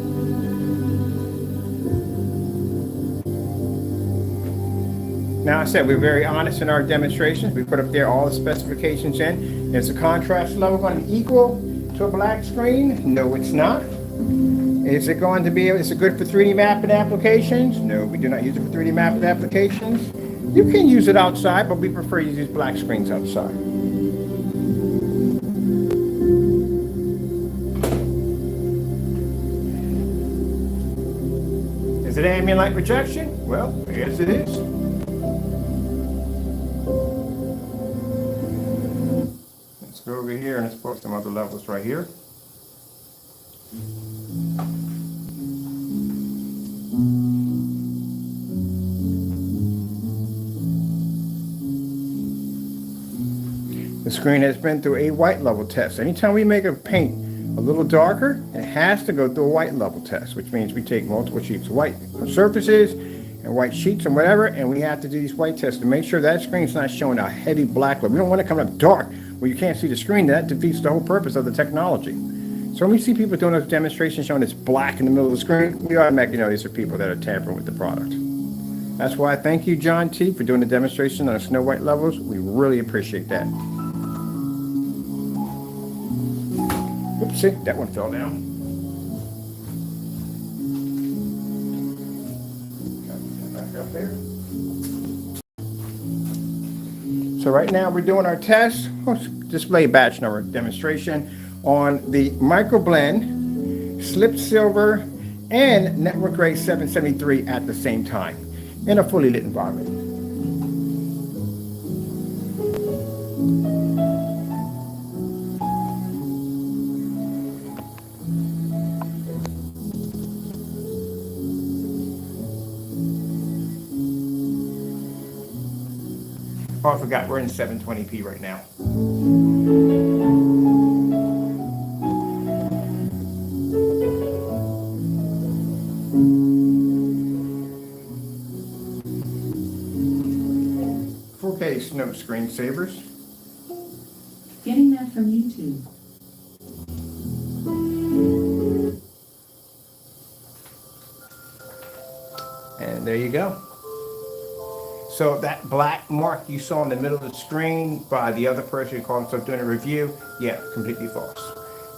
Speaker 1: Now I said we're very honest in our demonstrations. We put up there all the specifications in. Is the contrast level going to be equal to a black screen? No, it's not. Is it going to be, is it good for 3D mapping applications? No, we do not use it for 3D mapping applications. You can use it outside, but we prefer to use black screens outside. Is it ambient light projection? Well, yes it is. Let's go over here and let's put some other levels right here. The screen has been through a white level test. Anytime we make a paint a little darker, it has to go through a white level test, which means we take multiple sheets of white surfaces and white sheets and whatever, and we have to do these white tests to make sure that screen's not showing a heavy black level. We don't want it coming up dark where you can't see the screen. That defeats the whole purpose of the technology. So when we see people doing those demonstrations showing it's black in the middle of the screen, we automatically know these are people that are tampering with the product. That's why I thank you, John T, for doing the demonstration on the snow white levels. We really appreciate that. Oopsie, that one fell down. Back up there. So right now we're doing our test, display batch number demonstration on the microblend, slip silver, and network grade 773 at the same time in a fully lit environment. Oh, I forgot, we're in 720p right now. No screensavers.
Speaker 2: Getting that from YouTube.
Speaker 1: And there you go. So that black mark you saw in the middle of the screen by the other person who called himself doing a review, yeah, completely false.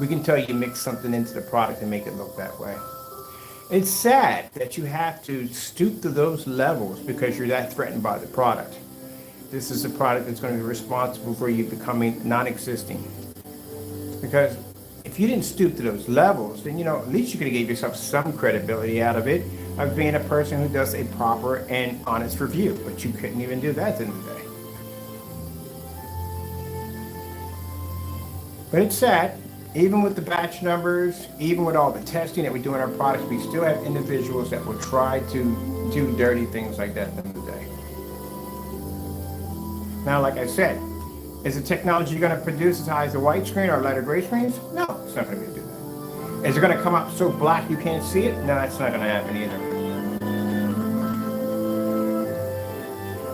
Speaker 1: We can tell you mix something into the product and make it look that way. It's sad that you have to stoop to those levels because you're that threatened by the product. This is a product that's going to be responsible for you becoming non-existing. Because if you didn't stoop to those levels, then, at least you could have gave yourself some credibility out of it, of being a person who does a proper and honest review. But you couldn't even do that at the end of the day. But it's sad, even with the batch numbers, even with all the testing that we do in our products, we still have individuals that will try to do dirty things like that at the end of the day. Now, like I said, Is the technology going to produce as high as a white screen or lighter gray screens? No, it's not going to do that. Is it going to come up so black you can't see it? No, that's not going to happen either.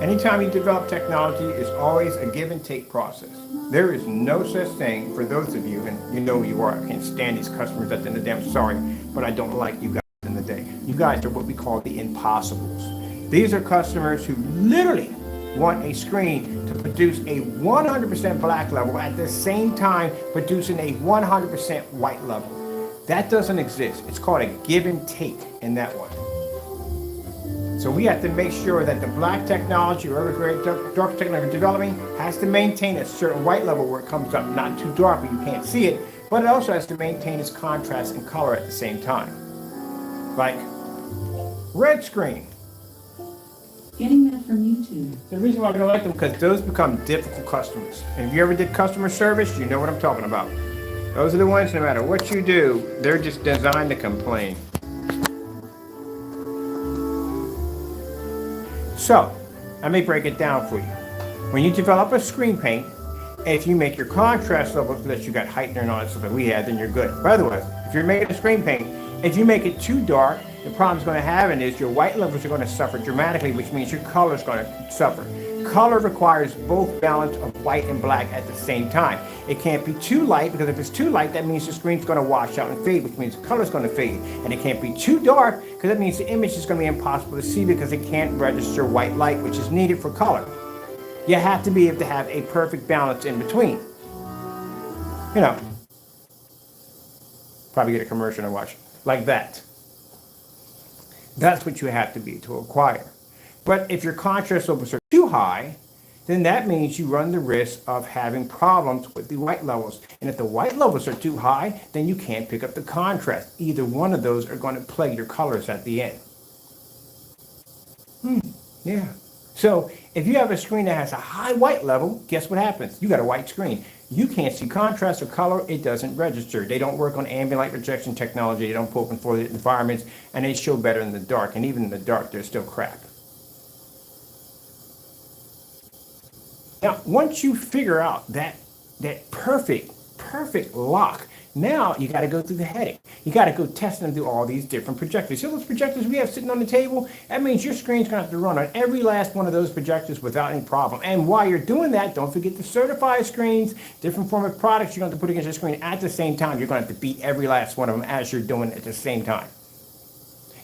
Speaker 1: Anytime you develop technology, it's always a give and take process. There is no such thing for those of you, and you know who you are. I can't stand these customers at the end of the day. I'm sorry, but I don't like you guys in the day. You guys are what we call the impossibles. These are customers who literally want a screen to produce a 100% black level at the same time producing a 100% white level. That doesn't exist. It's called a give and take in that one. So we have to make sure that the black technology or other dark technology we're developing has to maintain a certain white level where it comes up, not too dark where you can't see it, but it also has to maintain its contrast and color at the same time. Like red screen.
Speaker 2: Getting that from YouTube.
Speaker 1: The reason why we don't like them because those become difficult customers. And if you ever did customer service, you know what I'm talking about. Those are the ones, no matter what you do, they're just designed to complain. So, let me break it down for you. When you develop a screen paint, if you make your contrast level so that you got heightener and all that stuff that we had, then you're good. By the way, if you're making a screen paint, if you make it too dark, the problem it's going to have is your white levels are going to suffer dramatically, which means your color is going to suffer. Color requires both balance of white and black at the same time. It can't be too light, because if it's too light, that means the screen's going to wash out and fade, which means the color's going to fade. And it can't be too dark, because that means the image is going to be impossible to see because it can't register white light, which is needed for color. You have to be able to have a perfect balance in between. You know, probably get a commercial and watch like that. That's what you have to be to acquire. But if your contrast levels are too high, then that means you run the risk of having problems with the white levels. And if the white levels are too high, then you can't pick up the contrast. Either one of those are going to play your colors at the end. Yeah. So if you have a screen that has a high white level, guess what happens? You got a white screen. You can't see contrast or color. It doesn't register. They don't work on ambient light rejection technology. They don't open for the environments, and they show better in the dark. And even in the dark, they're still crap. Now, once you figure out that perfect lock, now you got to go through the headache. You got to go test and do all these different projectors. See those projectors we have sitting on the table? That means your screen's going to have to run on every last one of those projectors without any problem. And while you're doing that, don't forget to certify screens, different form of products you're going to put against your screen at the same time. You're going to have to beat every last one of them as you're doing it at the same time.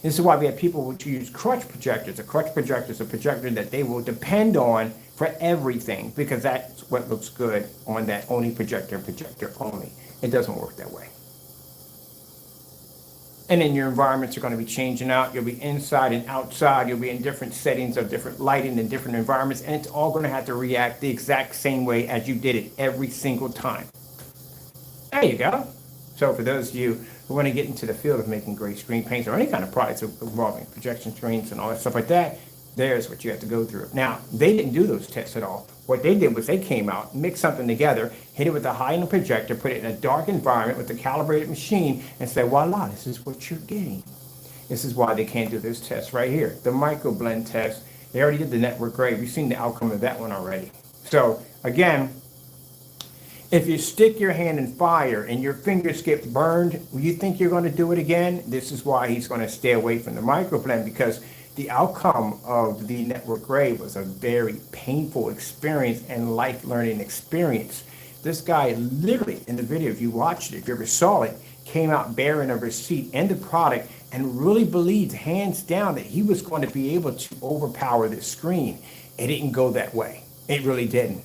Speaker 1: This is why we have people who use crutch projectors. A crutch projector is a projector that they will depend on for everything, because that's what looks good on that only projector only. It doesn't work that way. And then your environments are going to be changing out. You'll be inside and outside. You'll be in different settings of different lighting and different environments, and it's all going to have to react the exact same way as you did it every single time. There you go. So for those of you who want to get into the field of making great screen paints or any kind of products involving projection screens and all that stuff like that, there's what you have to go through. Now, they didn't do those tests at all. What they did was they came out, mixed something together, hit it with a high-end projector, put it in a dark environment with a calibrated machine, and said, voila, this is what you're getting. This is why they can't do this test right here. The microblend test, they already did the network gray. We've seen the outcome of that one already. So, again, if you stick your hand in fire and your fingers get burned, you think you're going to do it again? This is why he's going to stay away from the microblend, because the outcome of the network gray was a very painful experience and life learning experience. This guy literally, in the video, if you watched it, if you ever saw it, came out bearing a receipt and the product and really believed hands down that he was going to be able to overpower this screen. It didn't go that way. It really didn't.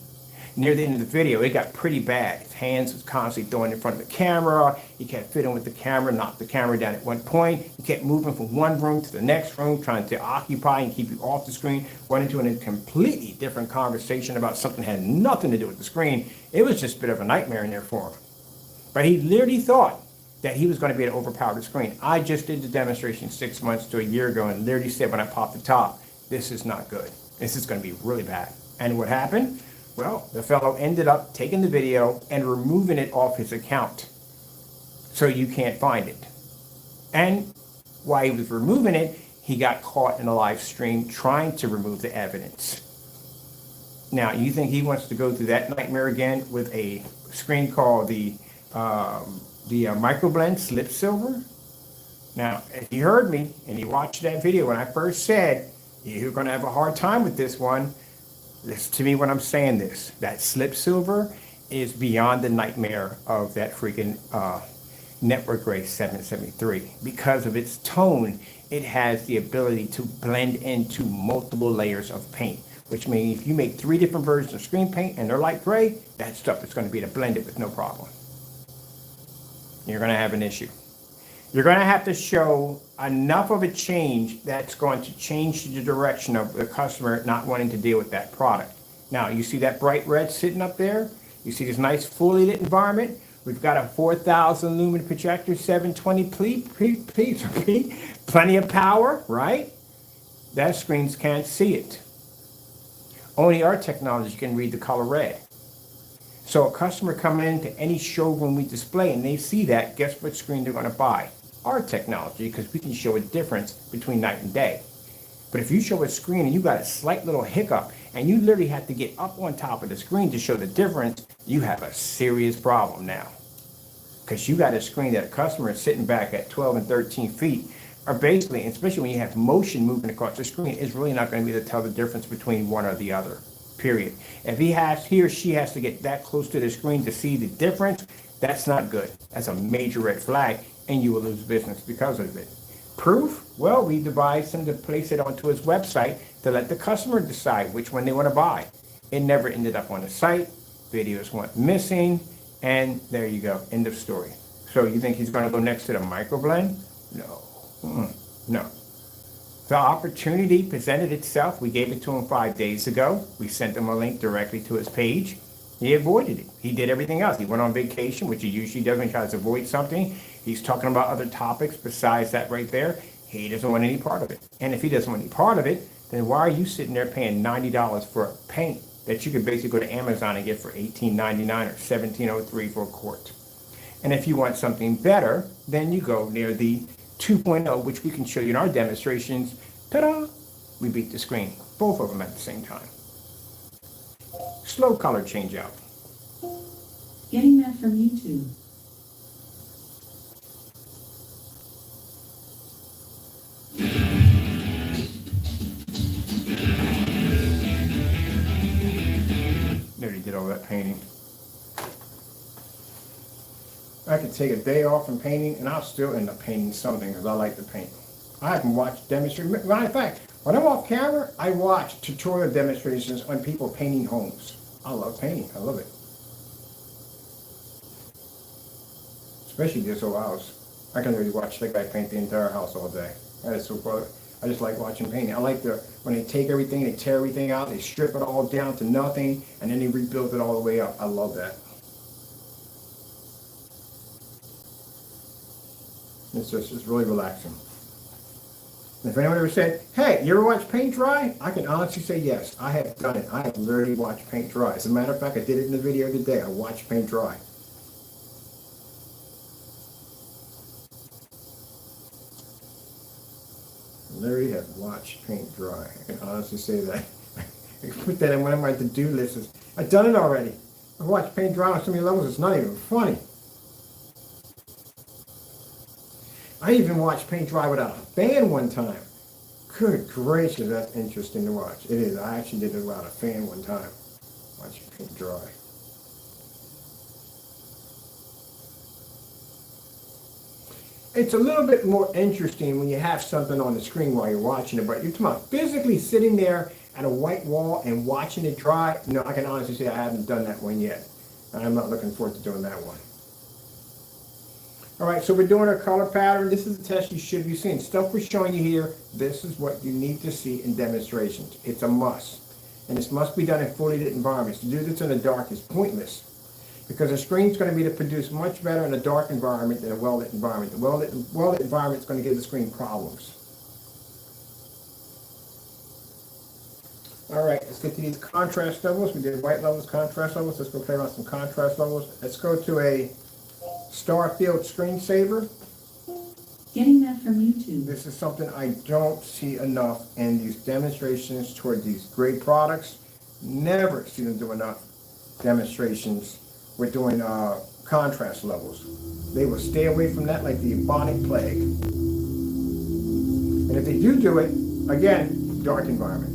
Speaker 1: Near the end of the video, it got pretty bad. His hands was constantly throwing in front of the camera. He kept fiddling with the camera, knocked the camera down at one point. He kept moving from one room to the next room, trying to occupy and keep you off the screen, run into a completely different conversation about something that had nothing to do with the screen. It was just a bit of a nightmare in there for him. But he literally thought that he was going to be able to overpower the screen. I just did the demonstration 6 months to a year ago and literally said when I popped the top, this is not good. This is going to be really bad. And what happened? Well, the fellow ended up taking the video and removing it off his account so you can't find it. And while he was removing it, he got caught in a live stream trying to remove the evidence. Now, you think he wants to go through that nightmare again with a screen called the microblend slip silver? Now, if you heard me and you watched that video when I first said you're going to have a hard time with this one, listen to me when I'm saying this. That slip silver is beyond the nightmare of that freaking network grade 773. Because of its tone, it has the ability to blend into multiple layers of paint, which means if you make 3 different versions of screen paint and they're light gray, that stuff is going to be to blend it with no problem. You're going to have an issue. You're going to have to show enough of a change that's going to change the direction of the customer not wanting to deal with that product. Now, you see that bright red sitting up there? You see this nice fully lit environment? We've got a 4,000 lumen projector, 720p, plenty of power, right? That screens can't see it. Only our technology can read the color red. So a customer coming into any showroom we display and they see that, guess what screen they're going to buy? Our technology, because we can show a difference between night and day. But if you show a screen and you got a slight little hiccup and you literally have to get up on top of the screen to show the difference, you have a serious problem now. Because you got a screen that a customer is sitting back at 12 and 13 feet, or basically, especially when you have motion moving across the screen, is really not going to be able to tell the difference between one or the other, period. If he or she has to get that close to the screen to see the difference, that's not good. That's a major red flag, and you will lose business because of it. Proof? Well, we devised him to place it onto his website to let the customer decide which one they want to buy. It never ended up on the site. Videos went missing, and there you go. End of story. So you think he's going to go next to the microblend? No. No. The opportunity presented itself. We gave it to him 5 days ago. We sent him a link directly to his page. He avoided it. He did everything else. He went on vacation, which he usually does when he tries to avoid something. He's talking about other topics besides that right there. He doesn't want any part of it. And if he doesn't want any part of it, then why are you sitting there paying $90 for a paint that you could basically go to Amazon and get for $18.99 or $17.03 for a quart? And if you want something better, then you go near the 2.0, which we can show you in our demonstrations. Ta-da! We beat the screen. Both of them at the same time. Slow color change out.
Speaker 2: Getting that from YouTube.
Speaker 1: There he did all that painting. I could take a day off from painting and I'll still end up painting something because I like to paint. I haven't watched demonstrations. Matter of fact, when I'm off camera, I watch tutorial demonstrations on people painting homes. I love painting. I love it. Especially this old house. I can really watch that guy paint the entire house all day. That is so fun. I just like watching painting. I like when they take everything, they tear everything out, they strip it all down to nothing, and then they rebuild it all the way up. I love that. It's really relaxing. If anyone ever said, hey, you ever watch paint dry? I can honestly say yes, I have done it. I have literally watched paint dry. As a matter of fact, I did it in the video today. I watched paint dry. Literally have watched paint dry. I can honestly say that. I can put that in one of my to-do lists. I've done it already. I've watched paint dry on so many levels, it's not even funny. I even watched paint dry without a fan one time. Good gracious, that's interesting to watch. It is. I actually did it without a fan one time. Watch paint dry. It's a little bit more interesting when you have something on the screen while you're watching it, but you're talking about physically sitting there at a white wall and watching it dry. No, I can honestly say I haven't done that one yet. And I'm not looking forward to doing that one. All right, so we're doing our color pattern. This is the test you should be seeing. Stuff we're showing you here, this is what you need to see in demonstrations. It's a must. And this must be done in fully lit environments. To do this in the dark is pointless, because the screen's going to be to produce much better in a dark environment than a well-lit environment. The well-lit environment is going to give the screen problems. All right, let's get to these contrast levels. We did white levels, contrast levels. Let's go play around some contrast levels. Let's go to a Starfield screensaver.
Speaker 2: Getting that from YouTube.
Speaker 1: This is something I don't see enough in these demonstrations toward these great products. Never see them do enough demonstrations with doing contrast levels. They will stay away from that like the bubonic plague. And if they do it, again, dark environment.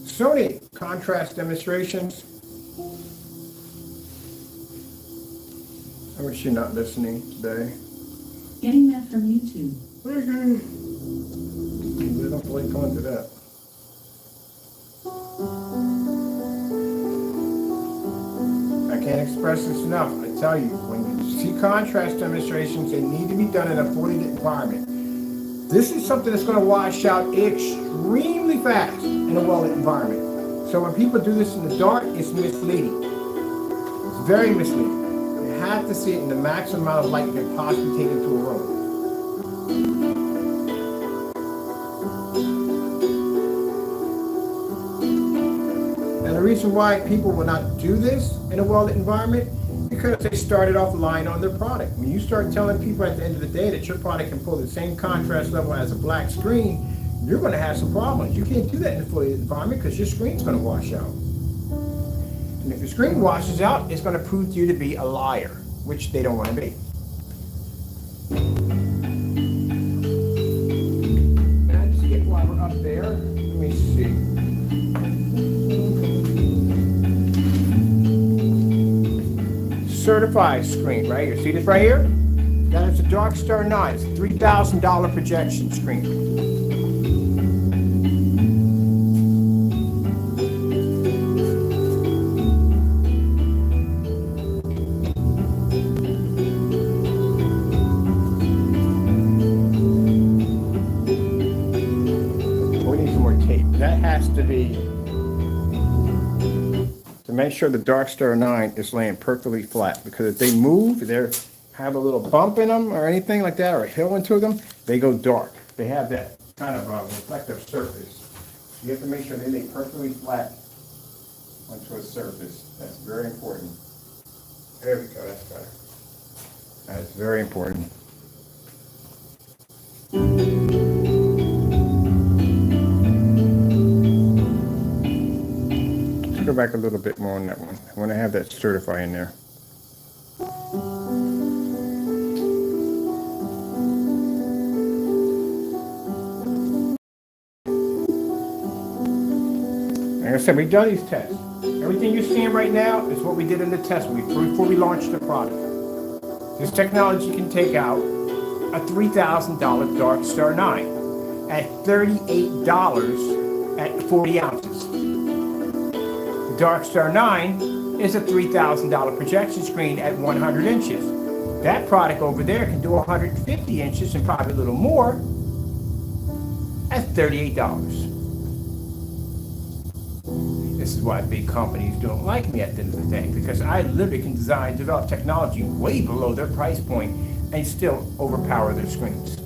Speaker 1: Sony contrast demonstrations. I wish you're not listening today.
Speaker 2: Getting that from YouTube.
Speaker 1: They don't blink onto that. I can't express this enough. I tell you, when you see contrast demonstrations, they need to be done in a fully lit environment. This is something that's going to wash out extremely fast in a well-lit environment. So when people do this in the dark, it's misleading. It's very misleading. You have to see it in the maximum amount of light you can possibly take into a room. And the reason why people will not do this in a well-lit environment, because they started off lying on their product. When you start telling people at the end of the day that your product can pull the same contrast level as a black screen, you're going to have some problems. You can't do that in a fully lit environment because your screen's going to wash out. And if your screen washes out, it's going to prove you to be a liar, which they don't want to be. Can I just get while we're up there? Let me see. Certified screen, right? You see this right here? That is a Darkstar 9. It's a $3,000 projection screen. We need some more tape. That has to be to make sure the Darkstar 9 is laying perfectly flat, because if they move, they have a little bump in them or anything like that, or a hill into them, they go dark. They have that kind of reflective surface. You have to make sure they lay perfectly flat onto a surface. That's very important. There we go, that's better. That's very important. Go back a little bit more on that one. I want to have that certify in there. Like I said, we've done these tests. Everything you're seeing right now is what we did in the test before we launched the product. This technology can take out a $3,000 Darkstar 9 at $38 at 40 ounces. Darkstar 9 is a $3,000 projection screen at 100 inches. That product over there can do 150 inches and probably a little more at $38. This is why big companies don't like me at the end of the day, because I literally can design, develop technology way below their price point and still overpower their screens.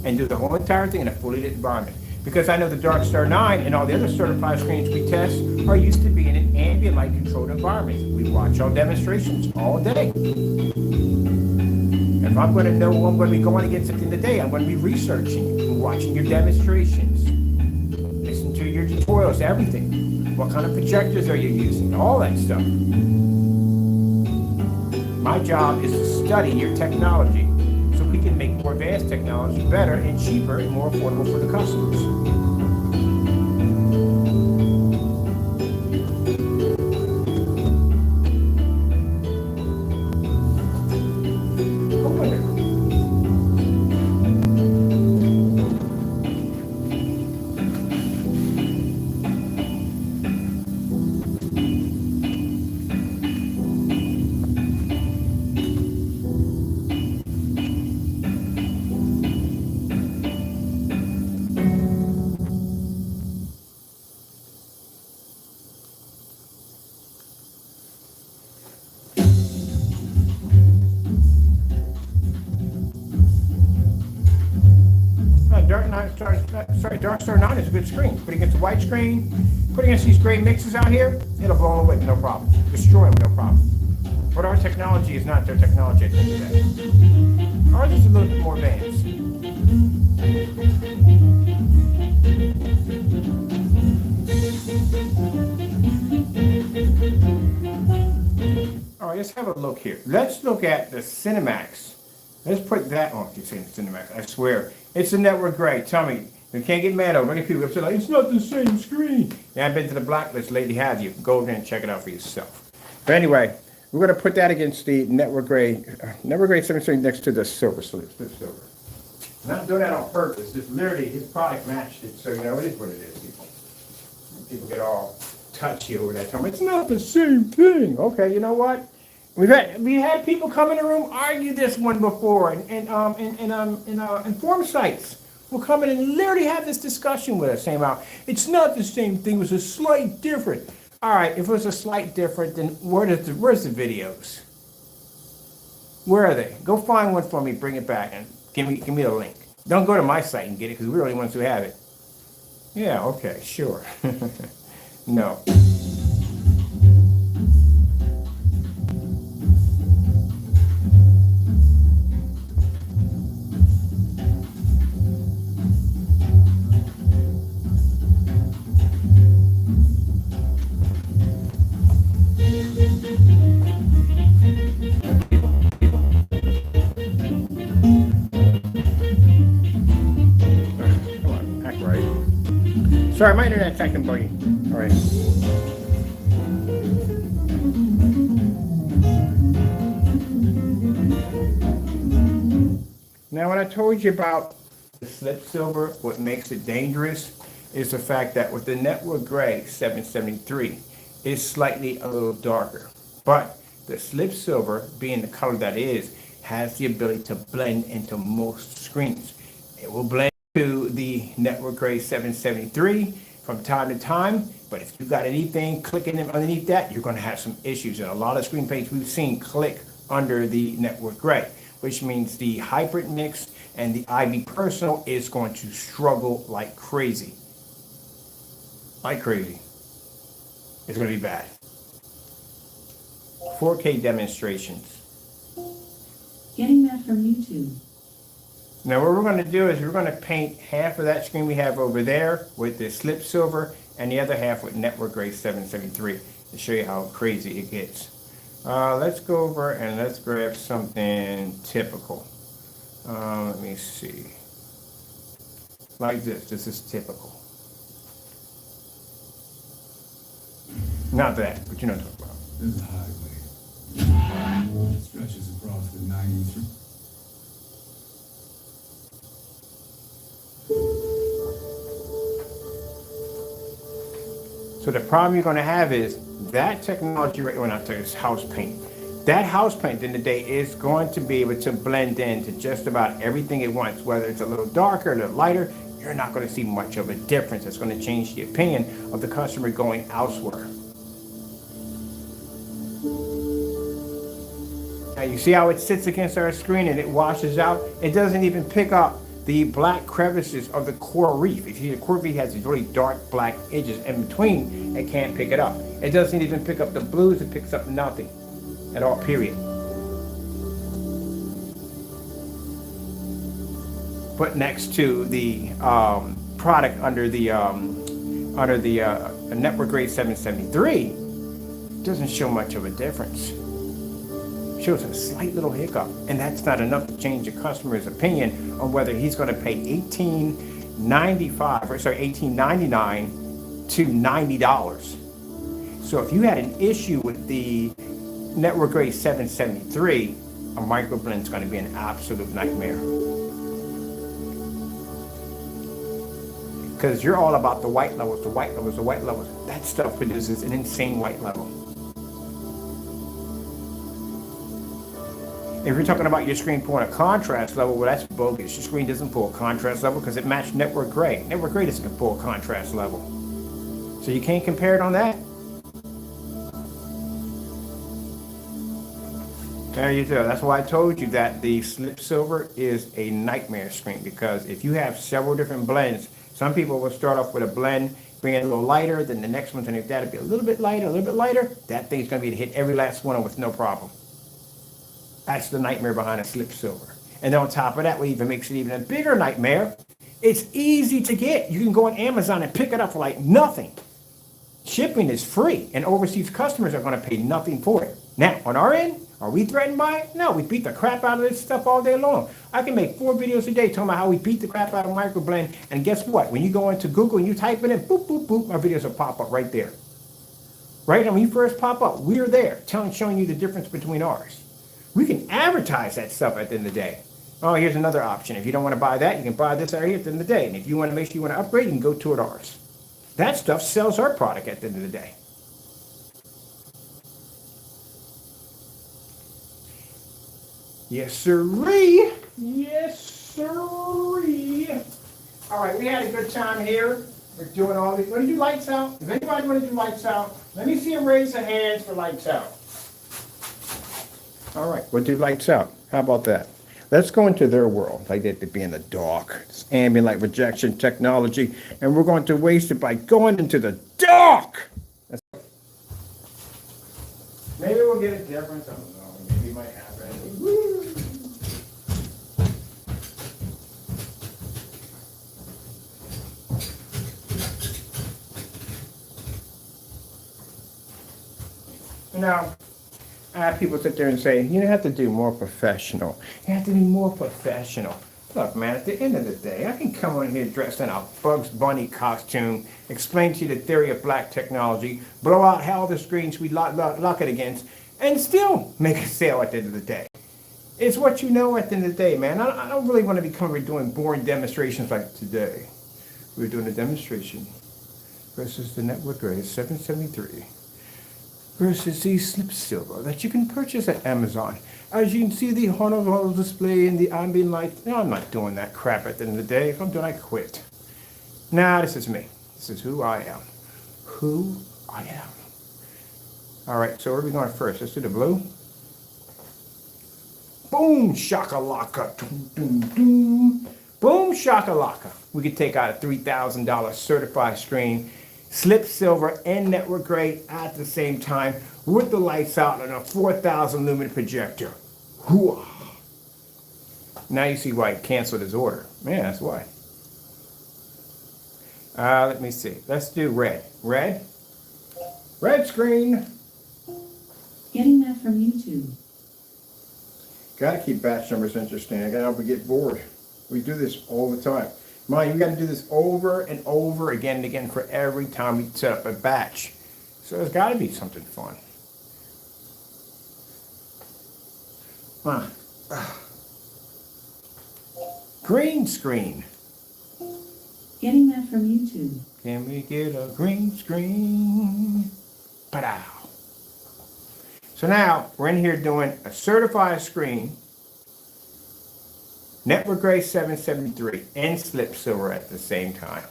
Speaker 1: And do the whole entire thing in a fully lit environment. Because I know the Darkstar 9 and all the other certified screens we test are used to being in an ambient light controlled environment. We watch our demonstrations all day. And if I'm going to know what I'm going to be going against at the end of the day, I'm going to be researching and watching your demonstrations, listen to your tutorials, everything. What kind of projectors are you using? All that stuff. My job is to study your technology, so we can make more advanced technology better and cheaper and more affordable for the customers. Open it. Darkstar 9 is a good screen. Put it against a white screen, Put against these gray mixes out here, it'll blow them away with no problem. Destroy them with no problem. But our technology is not their technology at the end of the day. Ours is a little bit more advanced. All right, let's have a look here. Let's look at the Cinemax. Let's put that on. I keep saying Cinemax. I swear. It's the network gray. Tell me. You can't get mad over many people. Say like, it's not the same screen. Yeah, I've been to the blacklist lately, have you? Go over there and check it out for yourself. But anyway, we're going to put that against the network gray 770 next to the silver slip silver. I'm not doing that on purpose. Just literally, his product matched it, so you know it is what it is. People get all touchy over that time. It's not the same thing. Okay, you know what? We had people come in the room argue this one before, and forum sites will come in and literally have this discussion with us, saying about it's not the same thing. It was a slight different. All right, if it was a slight different, then where's the videos? Where are they? Go find one for me. Bring it back and give me the link. Don't go to my site and get it because we're the only ones who have it. Yeah. Okay. Sure. No. Sorry, my internet's acting buggy. All right. Now, when I told you about the slip silver, what makes it dangerous is the fact that with the network gray 773, it's slightly a little darker. But the slip silver, being the color that it is, has the ability to blend into most screens. It will blend to the network gray 773 from time to time, but if you got anything clicking underneath that, you're going to have some issues. And a lot of screen pages we've seen click under the network gray, which means the hybrid mix and the IB personal is going to struggle like crazy. Like crazy. It's going to be bad. 4K demonstrations.
Speaker 2: Getting that from YouTube.
Speaker 1: Now what we're going to do is we're going to paint half of that screen we have over there with the slip silver and the other half with network gray 773 to show you how crazy it gets. Let's go over and let's grab something typical. Let me see. Like this. This is typical. Not that, but you know what I'm talking about.
Speaker 4: There's a highway. It stretches across the 93.
Speaker 1: So the problem you're going to have is that technology, well, not this house paint. That house paint in the day is going to be able to blend into just about everything it wants, whether it's a little darker, a little lighter. You're not going to see much of a difference. It's going to change the opinion of the customer going elsewhere. Now you see how it sits against our screen and it washes out? It doesn't even pick up the black crevices of the core reef. If you see, the core reef has these really dark black edges in between, it can't pick it up. It doesn't even pick up the blues, it picks up nothing at all, period. Put next to the product under the network grade 773, doesn't show much of a difference. Shows a slight little hiccup, and that's not enough to change the customer's opinion on whether he's going to pay $18.99 to $90. So if you had an issue with the network grade 773, a microblend is going to be an absolute nightmare. Because you're all about the white levels, the white levels, the white levels. That stuff produces an insane white level. If you're talking about your screen pulling a contrast level, well, that's bogus. Your screen doesn't pull a contrast level because it matched network gray. Network gray doesn't pull a contrast level. So you can't compare it on that. There you go. That's why I told you that the slip silver is a nightmare screen, because if you have several different blends, some people will start off with a blend bring it a little lighter, then the next one's gonna, that'll be a little bit lighter, a little bit lighter. That thing's gonna be to hit every last one with no problem. That's the nightmare behind a slip silver. And then on top of that, what even makes it even a bigger nightmare, it's easy to get. You can go on Amazon and pick it up for like nothing. Shipping is free, and overseas customers are going to pay nothing for it. Now, on our end, are we threatened by it? No, we beat the crap out of this stuff all day long. I can make 4 videos a day talking about how we beat the crap out of microblend, and guess what? When you go into Google and you type it in, boop, boop, boop, our videos will pop up right there. Right? And when you first pop up, we're there, showing you the difference between ours. We can advertise that stuff at the end of the day. Oh, here's another option. If you don't want to buy that, you can buy this right here at the end of the day. And if you want to make sure you want to upgrade, you can go toward ours. That stuff sells our product at the end of the day. Yes, sirree. Yes, sirree. All right, we had a good time here. We're doing all these. Want to do lights out? Does anybody want to do lights out? Let me see them raise their hands for lights out. All right, we'll do lights out. How about that? Let's go into their world. Like they'd be in the dark. It's ambient light rejection technology, and we're going to waste it by going into the dark. Maybe we'll get a difference. I don't know. Maybe it might happen. Woo. Now, I have people sit there and say, you have to do more professional. You have to be more professional. Look, man, at the end of the day, I can come on here dressed in a Bugs Bunny costume, explain to you the theory of black technology, blow out all the screens we lock it against, and still make a sale at the end of the day. It's what you know at the end of the day, man. I don't really want to be coming here doing boring demonstrations like today. We're doing a demonstration versus the network grade 773. Versus the slip silver that you can purchase at Amazon. As you can see, the horizontal display and the ambient light. No, I'm not doing that crap at the end of the day. If I'm doing, I quit. Nah, this is me. This is who I am. Who I am. All right, so where are we going first? Let's do the blue. Boom, shakalaka. Doom, doom, doom. Boom, shakalaka. We could take out a $3,000 certified screen, slip silver and network grade at the same time with the lights out and a 4,000 lumen projector. Hooah. Now you see why he canceled his order. Man, that's why. Let me see. Let's do red. Red. Red screen.
Speaker 2: Getting that from YouTube.
Speaker 1: Gotta keep batch numbers interesting. I gotta get bored. We do this all the time. Mind, we got to do this over and over again and again for every time we set up a batch. So there's got to be something fun. Green screen.
Speaker 2: Getting that from YouTube.
Speaker 1: Can we get a green screen? Pa-dow. So now we're in here doing a certified screen, network grade 773 and slip silver at the same time.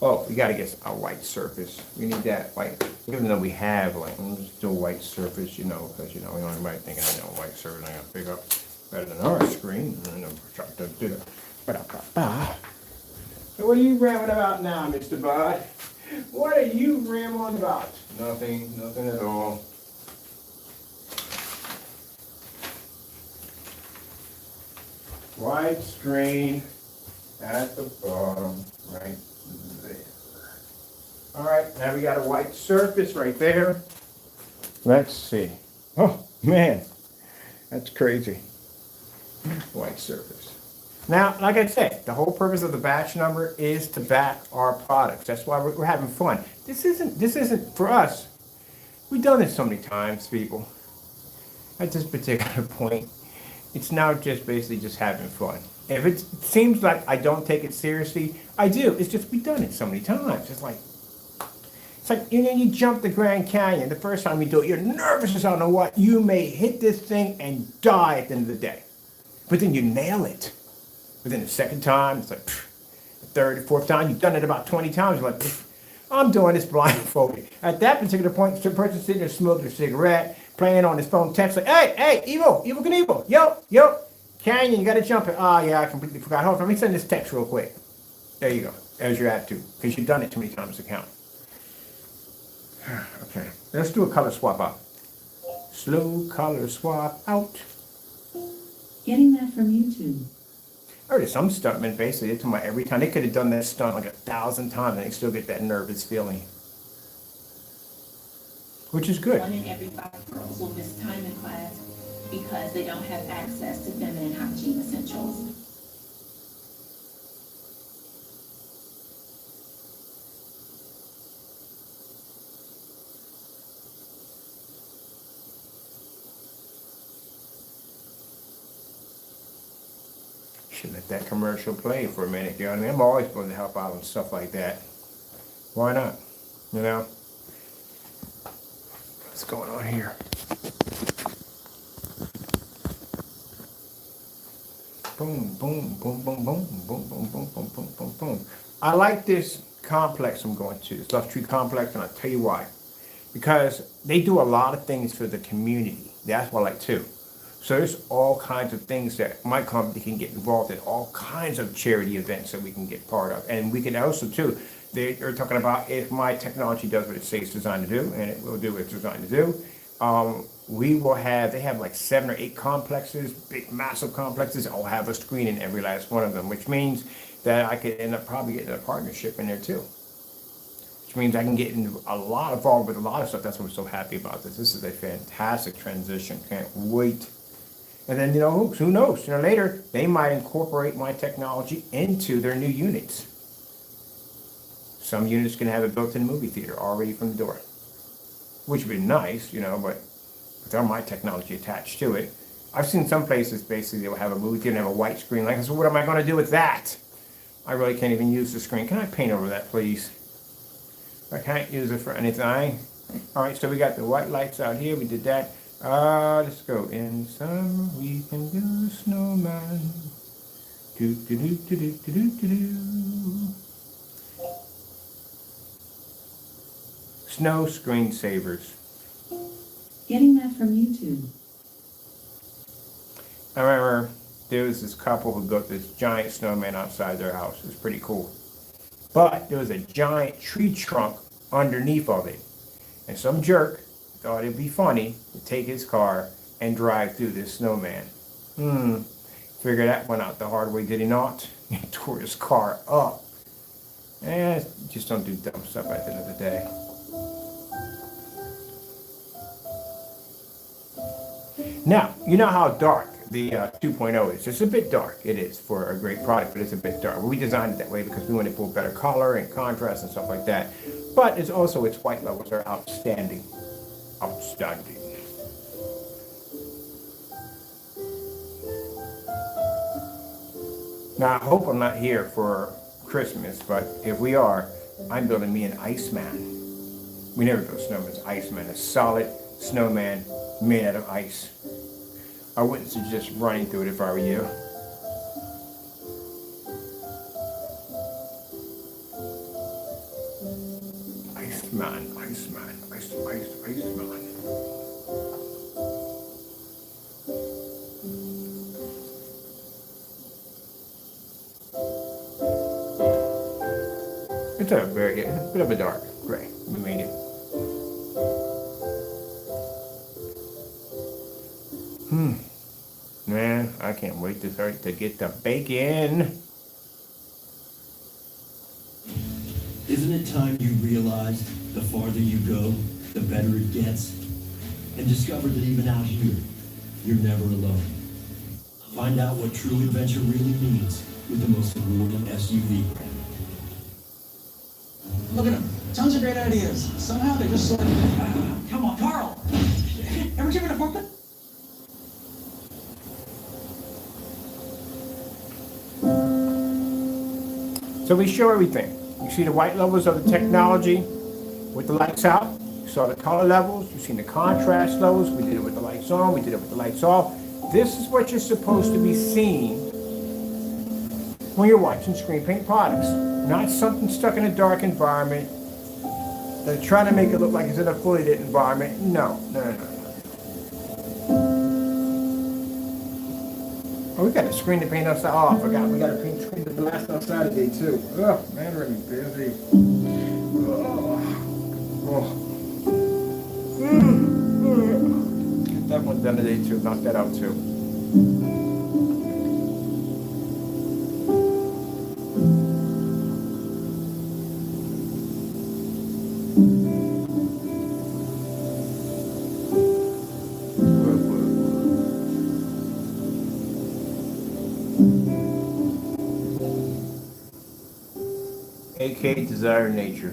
Speaker 1: Oh, we got to get a white surface. We need that white, even though we have like, let's do a white surface, because we don't want anybody thinking I know white surface I'm gonna pick up better than our screen. So what are you rambling about now, Mr. Bud? What are you rambling about? Nothing at all. White screen at the bottom, right there. All right, now we got a white surface right there. Let's see. Oh, man, that's crazy. White surface. Now, like I said, the whole purpose of the batch number is to back our products. That's why we're having fun. This isn't for us. We've done this so many times, people. At this particular point, it's now just basically just having fun. If it seems like I don't take it seriously, I do. It's just we've done it so many times. It's like you jump the Grand Canyon. The first time you do it, you're nervous as I don't know what. You may hit this thing and die at the end of the day. But then you nail it. But then the second time, it's like the third, fourth time, you've done it about 20 times. You're like, I'm doing this blindfolded. At that particular point, the person sitting there smoking a cigarette, playing on his phone, text like, hey, Evil Knievel, yo, Canyon, you gotta jump it. Oh yeah, I completely forgot. Hold on, let me send this text real quick. There you go. as you have to, because you've done it too many times to count. Okay, let's do a color swap out. Slow color swap out.
Speaker 2: Getting that from YouTube.
Speaker 1: I heard of some stuntmen basically, they're talking about every time, they could have done that stunt like 1,000 times and they still get that nervous feeling. Which is good.
Speaker 5: 1 in every 5 girls will miss time in class because they don't have access to feminine hygiene essentials.
Speaker 1: Should let that commercial play for a minute, you know what I mean? I'm always going to help out on stuff like that. Why not? You know? What's going on here? Boom, boom, boom, boom, boom, boom, boom, boom, boom, boom, boom, boom. I like this complex I'm going to, this Love Tree Complex, and I'll tell you why. Because they do a lot of things for the community. That's what I like too. So there's all kinds of things that my company can get involved in, all kinds of charity events that we can get part of. And we can also too, they're talking about if my technology does what it says it's designed to do, and it will do what it's designed to do, we will have, they have like 7 or 8 complexes, big massive complexes, I'll have a screen in every last one of them, which means that I could end up probably getting a partnership in there too. Which means I can get into a lot involved with a lot of stuff. That's why I'm so happy about this. This is a fantastic transition. Can't wait. And then, you know, who knows? You know, later, they might incorporate my technology into their new units. Some units can have a built-in movie theater already from the door. Which would be nice, you know, but without my technology attached to it. I've seen some places, basically, they'll have a movie theater and have a white screen. Like, so what am I going to do with that? I really can't even use the screen. Can I paint over that, please? I can't use it for anything. All right, so we got the white lights out here. We did that. Let's go. In summer we can do snowman. Do do do do do do do do. Snow screensavers.
Speaker 2: Getting that from YouTube.
Speaker 1: I remember there was this couple who built this giant snowman outside their house. It was pretty cool. But there was a giant tree trunk underneath of it. And some jerk thought it'd be funny to take his car and drive through this snowman. Figure that one out the hard way, did he not? He tore his car up. Just don't do dumb stuff at the end of the day. Now, you know how dark the 2.0 is. It's a bit dark, it is, for a great product, but it's a bit dark. We designed it that way because we wanted to pull better color and contrast and stuff like that. But it's also, its white levels are outstanding. Outstanding. Now, I hope I'm not here for Christmas, but if we are, I'm building me an Iceman. We never built snowmen, Iceman, a solid snowman made out of ice. I wouldn't suggest running through it if I were you. Iceman, Iceman, Iceman. It's a bit of a dark gray. We made it. Man, I can't wait to get the bacon.
Speaker 6: Isn't it time you realized the farther you go, the better it gets? And discovered that even out here, you're never alone. Find out what true adventure really means with the most awarded SUV brand.
Speaker 7: Look at them. Tons of great ideas. Somehow they just sort of... come on, Carl! Ever driven a forklift?
Speaker 1: So we show everything. You see the white levels of the technology with the lights out. You saw the color levels. You've seen the contrast levels. We did it with the lights on. We did it with the lights off. This is what you're supposed to be seeing when you're watching screen paint products. Not something stuck in a dark environment. They're trying to make it look like it's in a fully lit environment. No. Oh, we got a screen to paint outside. Oh, I forgot. We got to paint screen to blast on Saturday too. Oh, man, we're gonna be busy. Oh. Get that one done today too. Knock that out too. AK Desire Nature.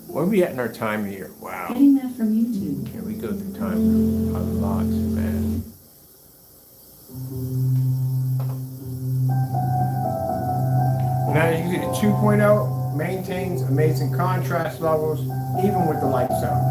Speaker 1: Where are we at in our time here? Wow.
Speaker 2: Getting that from YouTube.
Speaker 1: Yeah, we go through time a lot, man. Now you can see the 2.0 maintains amazing contrast levels, even with the lights out.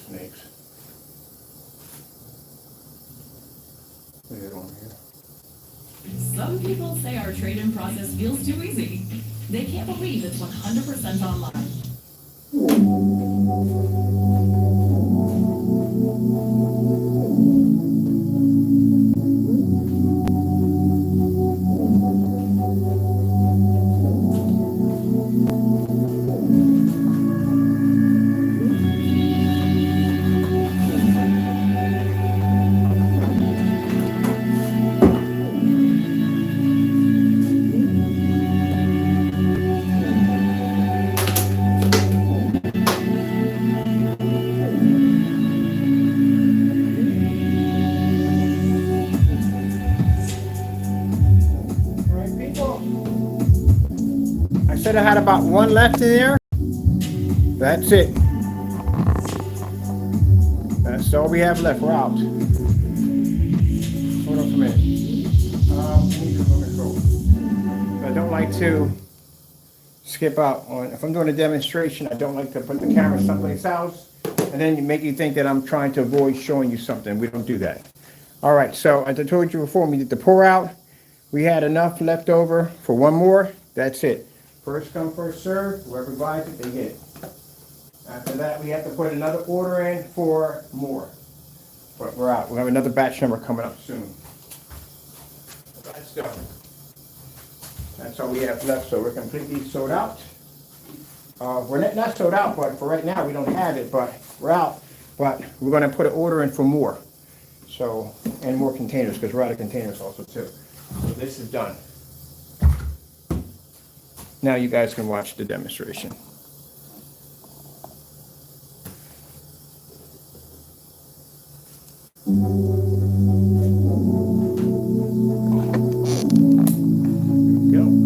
Speaker 1: snakes. Put it on here.
Speaker 8: Some people say our trade-in process feels too easy. They can't believe it's 100% online.
Speaker 1: All right, people. I said I had about one left in there. That's it. That's all we have left. We're out. Hold on for a minute. We need remote control. I don't like to skip out on, if I'm doing a demonstration, I don't like to put the camera someplace else and then you make you think that I'm trying to avoid showing you something. We don't do that. All right, so as I told you before, we did the pour out. We had enough left over for one more. That's it. First come, first serve. Whoever buys it, they get it. After that, we have to put another order in for more. But we're out. We'll have another batch number coming up soon. That's done. That's all we have left, so we're completely sold out. We're not sold out, but for right now, we don't have it, but we're out. But we're gonna put an order in for more. So, and more containers, because we're out of containers also too. So this is done. Now you guys can watch the demonstration. Go.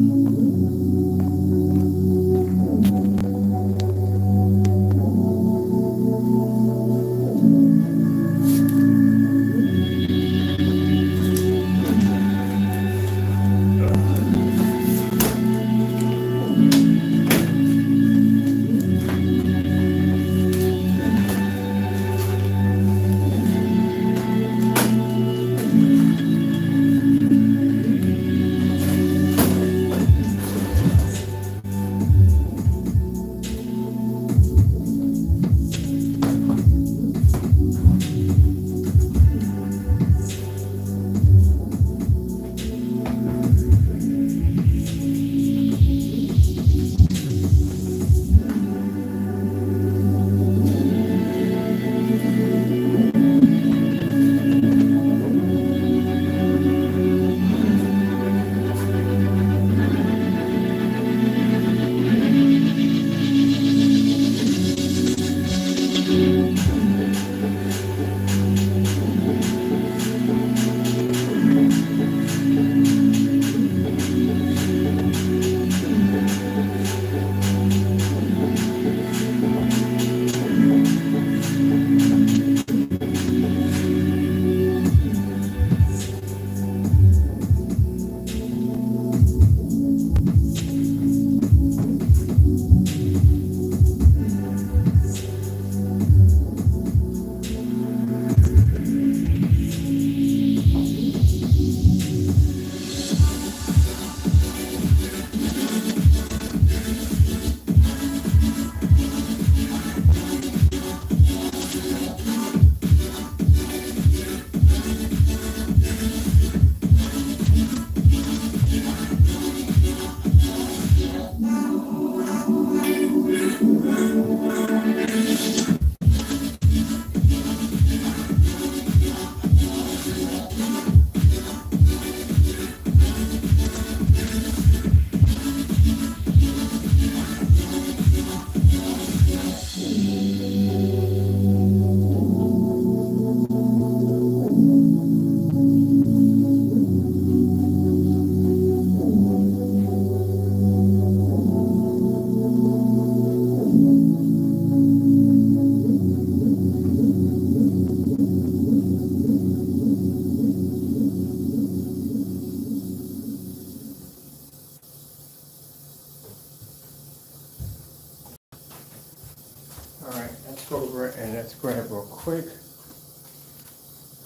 Speaker 1: go over and let's grab real quick.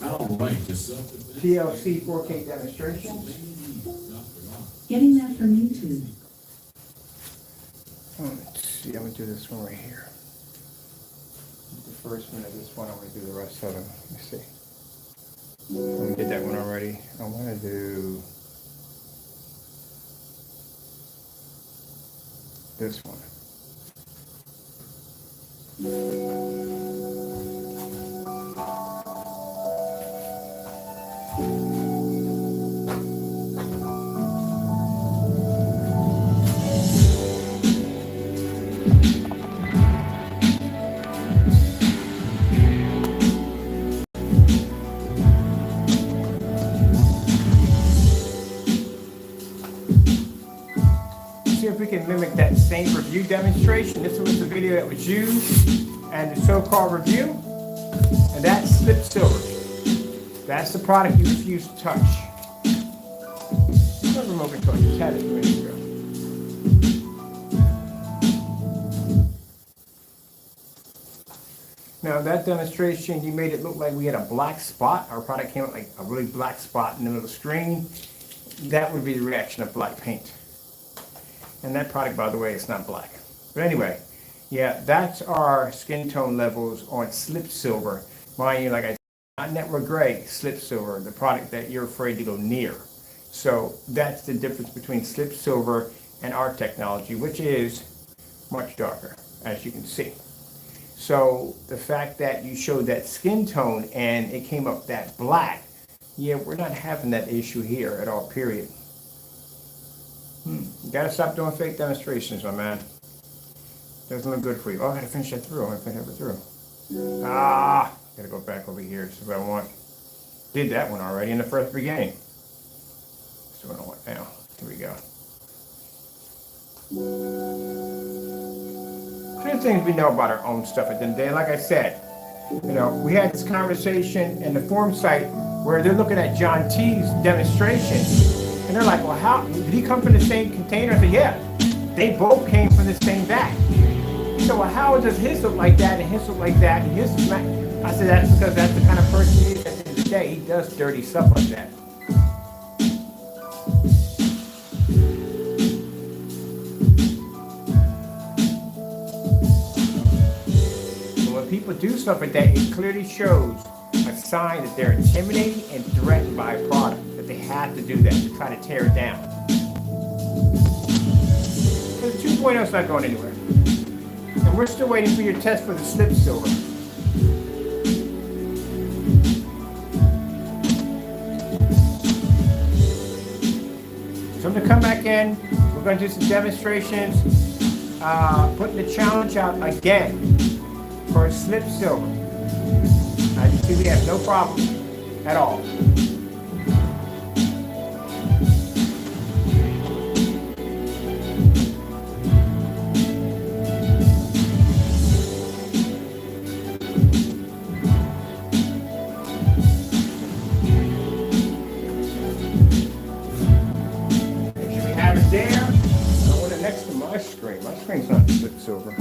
Speaker 3: All right, the self-defense.
Speaker 1: PLC 4K demonstrations.
Speaker 2: Getting that from YouTube.
Speaker 1: Let's see, I'm gonna do this one right here. The first one of this one, I'm gonna do the rest of them. Let me see. We did that one already. I wanna do this one. See if we can mimic that same review demonstration. This was the video that was used and the so-called review. And that's slip silver. That's the product you refuse to touch. No remote control, just had it a minute ago. Now that demonstration, you made it look like we had a black spot. Our product came out like a really black spot in the middle of the screen. That would be the reaction of black paint. And that product, by the way, is not black. But anyway, yeah, that's our skin tone levels on slip silver. Mind you, like I said, not network gray, slip silver, the product that you're afraid to go near. So that's the difference between slip silver and our technology, which is much darker, as you can see. So the fact that you showed that skin tone and it came up that black, yeah, we're not having that issue here at all, period. You gotta stop doing fake demonstrations, my man. Doesn't look good for you. Oh, I gotta finish that through. I gotta finish it through. Gotta go back over here. See what I want. Did that one already in the first beginning. So what I want now. Here we go. Three things we know about our own stuff at the end of the day. Like I said, you know, we had this conversation in the forum site where they're looking at John T's demonstration. And they're like, well, how did he come from the same container? I said, yeah, they both came from the same bag. So, well, how does his look like that and his look like that? And his is not? I said, that's because that's the kind of person he is at the end of the day. He does dirty stuff like that. And when people do stuff like that, it clearly shows a sign that they're intimidating and threatened by a product. They have to do that to try to tear it down. Because 2.0 is not going anywhere. And we're still waiting for your test for the slip silver. So I'm going to come back in. We're going to do some demonstrations. Putting the challenge out again for slip silver. As you see, we have no problem at all. My screen's not slip silver.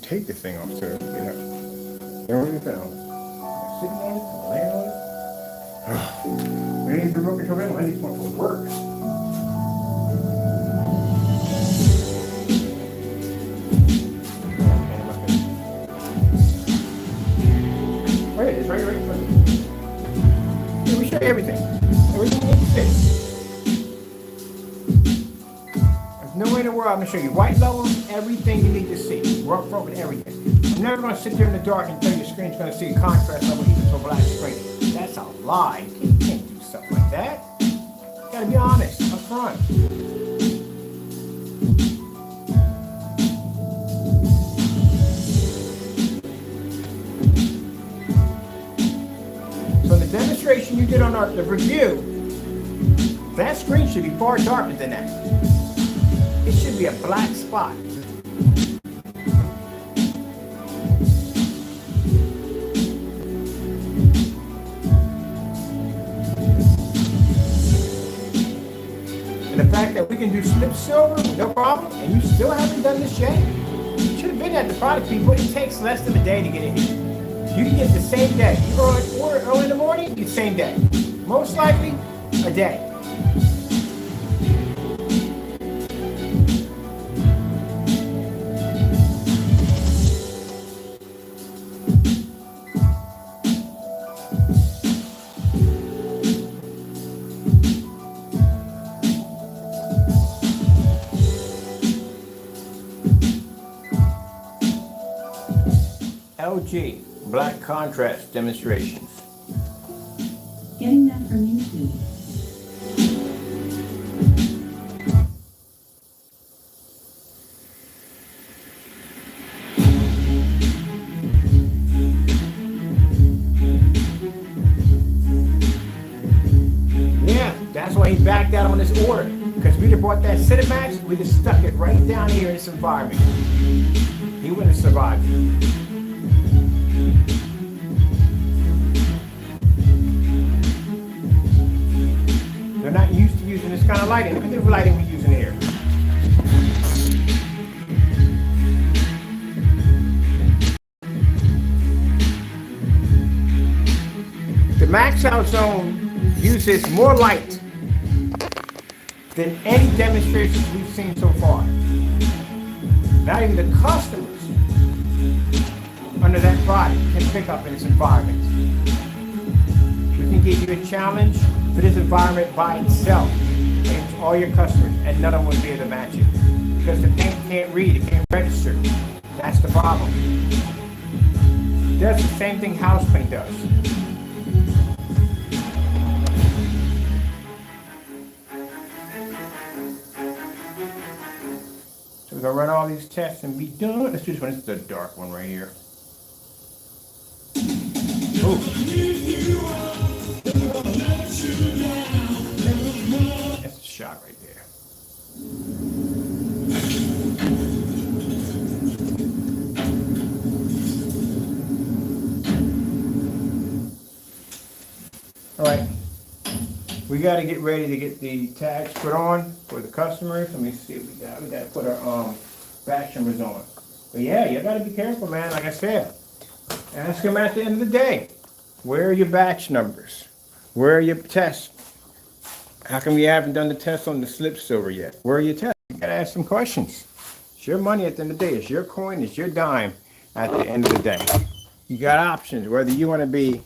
Speaker 1: take this thing off too. You know, they don't really fit on it. Sitting on it, laying on it. We need to look at your rental. I need one for work. Right, it's right in front of you. Yeah, we show you everything. Everything you need to see. There's no way in the world I'm going to show you white levels, everything you need to see. Work front with everything. I'm never going to sit there in the dark and tell you your screen's going to see a contrast level even to a black screen. That's a lie. You can't do stuff like that. You got to be honest up front. So the demonstration you did on the review, that screen should be far darker than that. It should be a black spot. And the fact that we can do slip silver, no problem, and you still haven't done this yet, you should have been at the product, people. It takes less than a day to get it here. You can get it the same day. You order early in the morning, you get the same day. Most likely, a day. LG black contrast demonstrations.
Speaker 2: Getting that from YouTube.
Speaker 1: Yeah, that's why he backed out on this order. Because we'd have brought that Cinemax, we'd have stuck it right down here in this environment. He wouldn't have survived. They're not used to using this kind of lighting. Look at the lighting we're using here. The max out zone uses more light than any demonstrations we've seen so far. Not even the customers under that product can pick up in this environment. We can give you a challenge for this environment by itself against all your customers, and none of them will be able to match it. Because the paint can't read, it can't register. That's the problem. It does the same thing house paint does. So we're gonna run all these tests and be done. Let's do this one. This is the dark one right here. Ooh. That's a shot right there. All right. We got to get ready to get the tags put on for the customers. Let me see what we got. We got to put our batch numbers on. But yeah, you got to be careful, man. Like I said, ask them at the end of the day. Where are your batch numbers? Where are your tests? How come you haven't done the test on the slip silver yet? Where are your tests? You gotta ask some questions. It's your money at the end of the day. It's your coin. It's your dime at the end of the day. You got options, whether you want to be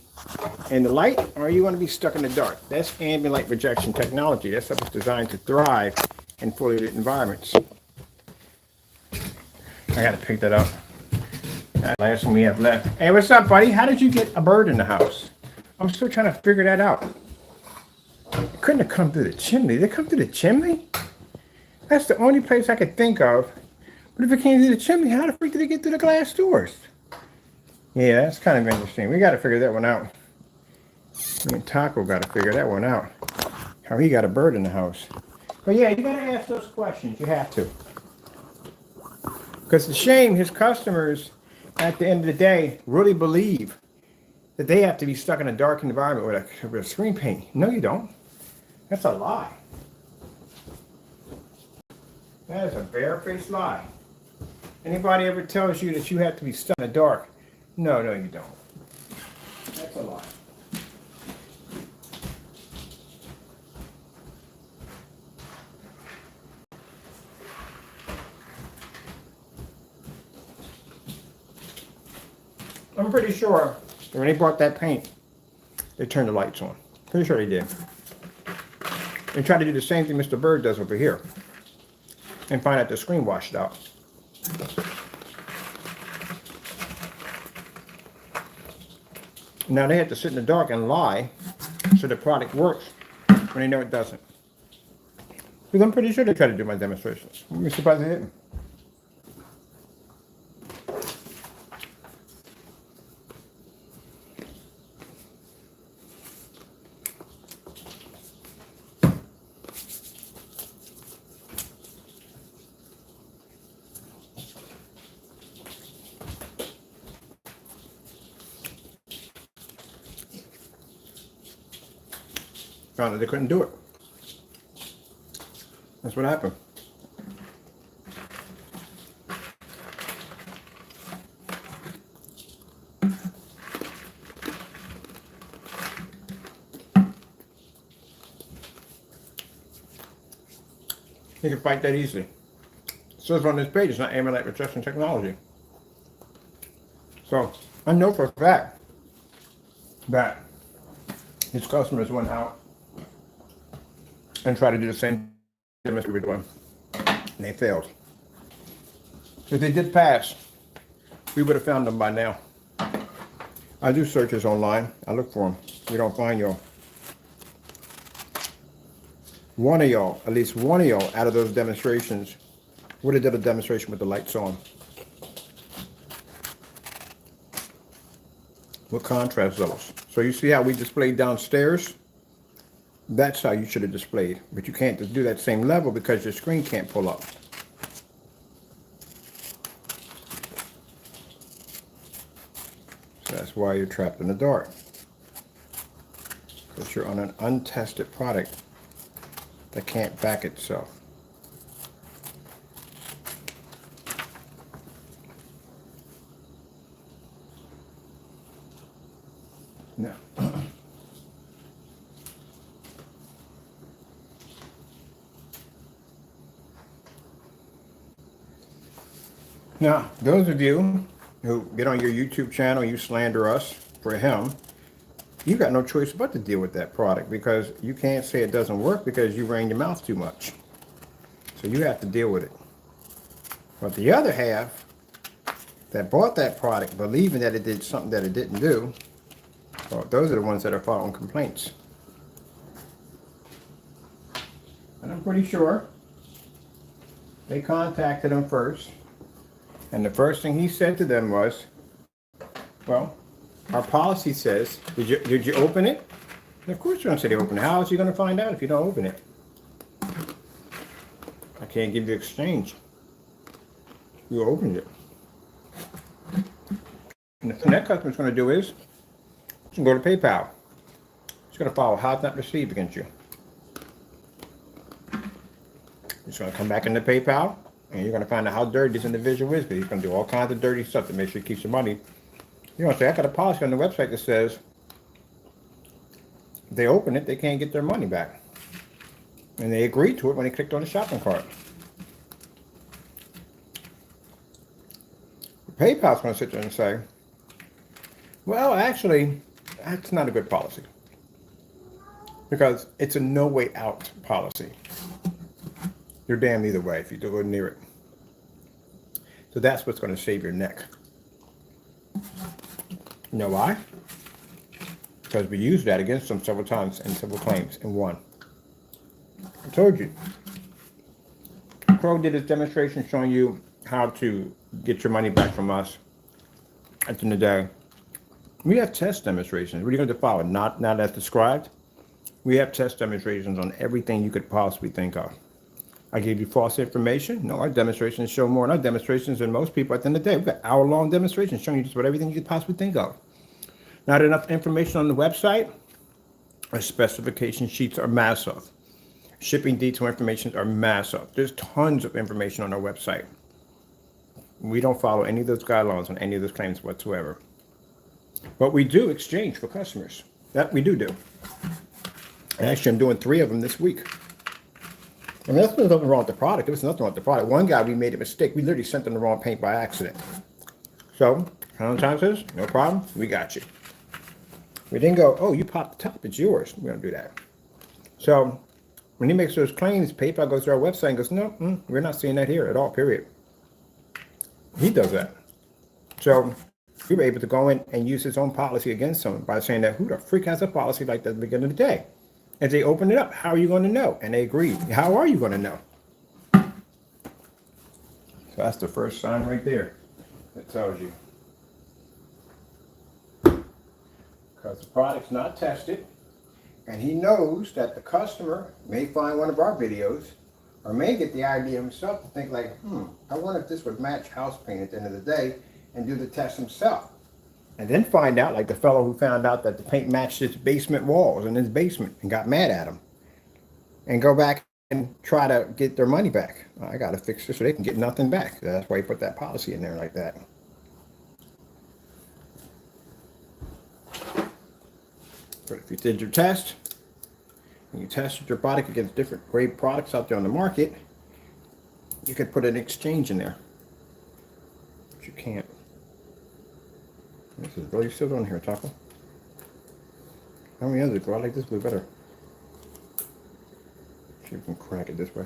Speaker 1: in the light or you want to be stuck in the dark. That's ambient light projection technology. That stuff is designed to thrive in fully lit environments. I gotta pick that up. That last one we have left. Hey, what's up, buddy? How did you get a bird in the house? I'm still trying to figure that out. It couldn't have come through the chimney. Did it come through the chimney? That's the only place I could think of. But if it came through the chimney, how the freak did it get through the glass doors? Yeah, that's kind of interesting. We got to figure that one out. Me and Taco got to figure that one out. How he got a bird in the house. But yeah, you got to ask those questions. You have to. Because it's a shame his customers, at the end of the day, really believe that they have to be stuck in a dark environment with a screen paint. No, you don't. That's a lie. That is a barefaced lie. Anybody ever tells you that you have to be stuck in the dark? No, you don't. That's a lie. I'm pretty sure that when they bought that paint, they turned the lights on. Pretty sure they did. They tried to do the same thing Mr. Bird does over here and find out the screen washed out. Now they have to sit in the dark and lie so the product works when they know it doesn't. Because I'm pretty sure they try to do my demonstrations. I'm surprised they didn't. Found that they couldn't do it. That's what happened. You can fight that easily. It says on this page, it's not aiming at rejection technology. So I know for a fact that his customers went out and tried to do the same thing as we were doing, and they failed. If they did pass, we would have found them by now. I do searches online. I look for them. We don't find y'all. One of y'all, at least one of y'all out of those demonstrations would have done a demonstration with the lights on. With contrast levels. So you see how we displayed downstairs? That's how you should have displayed. But you can't just do that same level because your screen can't pull up. So that's why you're trapped in the dark. Because you're on an untested product that can't back itself. No. Now, those of you who get on your YouTube channel, you slander us for him, you got no choice but to deal with that product because you can't say it doesn't work because you ran your mouth too much. So you have to deal with it. But the other half that bought that product believing that it did something that it didn't do, well, those are the ones that are filing complaints. And I'm pretty sure they contacted him first. And the first thing he said to them was, well, our policy says, did you open it? And of course you're going to say they opened it. How is he going to find out if you don't open it? I can't give you exchange. You opened it. And the thing that customer's going to do is, he's going to go to PayPal. He's going to file a has not received against you. He's going to come back into PayPal. And you're going to find out how dirty this individual is, because he's going to do all kinds of dirty stuff to make sure he keeps your money. You're going to say, I got a policy on the website that says if they open it, they can't get their money back. And they agreed to it when they clicked on the shopping cart. PayPal's going to sit there and say, well, actually, that's not a good policy. Because it's a no way out policy. You're damned either way if you go near it. So that's what's going to save your neck. You know why? Because we used that against them several times in several claims and won. I told you. Pro did his demonstration showing you how to get your money back from us at the end of the day. We have test demonstrations. What are you going to follow? Not as described. We have test demonstrations on everything you could possibly think of. I gave you false information. No, our demonstrations show more in our demonstrations than most people at the end of the day. We've got hour-long demonstrations showing you just about everything you could possibly think of. Not enough information on the website. Our specification sheets are massive. Shipping detail information are massive. There's tons of information on our website. We don't follow any of those guidelines on any of those claims whatsoever. But we do exchange for customers. That we do. And actually, I'm doing 3 of them this week. I mean, there's nothing wrong with the product. There was nothing wrong with the product. One guy, we made a mistake. We literally sent them the wrong paint by accident. So, Valentine's says, no problem. We got you. We didn't go, oh, you popped the top. It's yours. We don't do that. So, when he makes those claims, PayPal goes to our website and goes, no, we're not seeing that here at all, period. He does that. So, we were able to go in and use his own policy against someone by saying that, who the freak has a policy like that at the beginning of the day? As they opened it up, how are you going to know? And they agreed. How are you going to know? So that's the first sign right there that tells you. Because the product's not tested, and he knows that the customer may find one of our videos or may get the idea himself to think like, I wonder if this would match house paint at the end of the day, and do the test himself. And then find out, like the fellow who found out that the paint matched his basement walls in his basement and got mad at him. And go back and try to get their money back. I got to fix this so they can get nothing back. That's why he put that policy in there like that. But if you did your test, and you tested your product against different grade products out there on the market, you could put an exchange in there. But you can't. This is really still on here, Taco. How many others go? I like this blue better. See if we can crack it this way.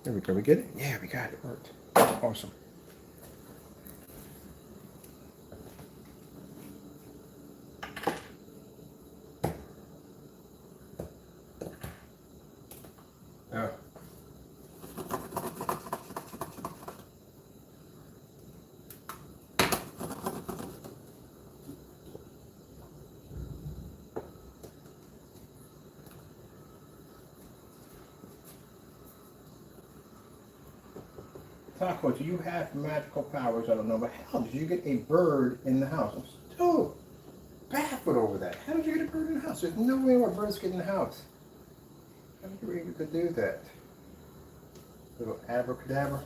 Speaker 1: There we go. We get it? Yeah, we got it. It worked. Awesome. Yeah. Taco, do you have magical powers? I don't know, but how did you get a bird in the house? I'm still baffled over that. How did you get a bird in the house? There's no way where birds get in the house. How did you able to do that? Little abracadabra.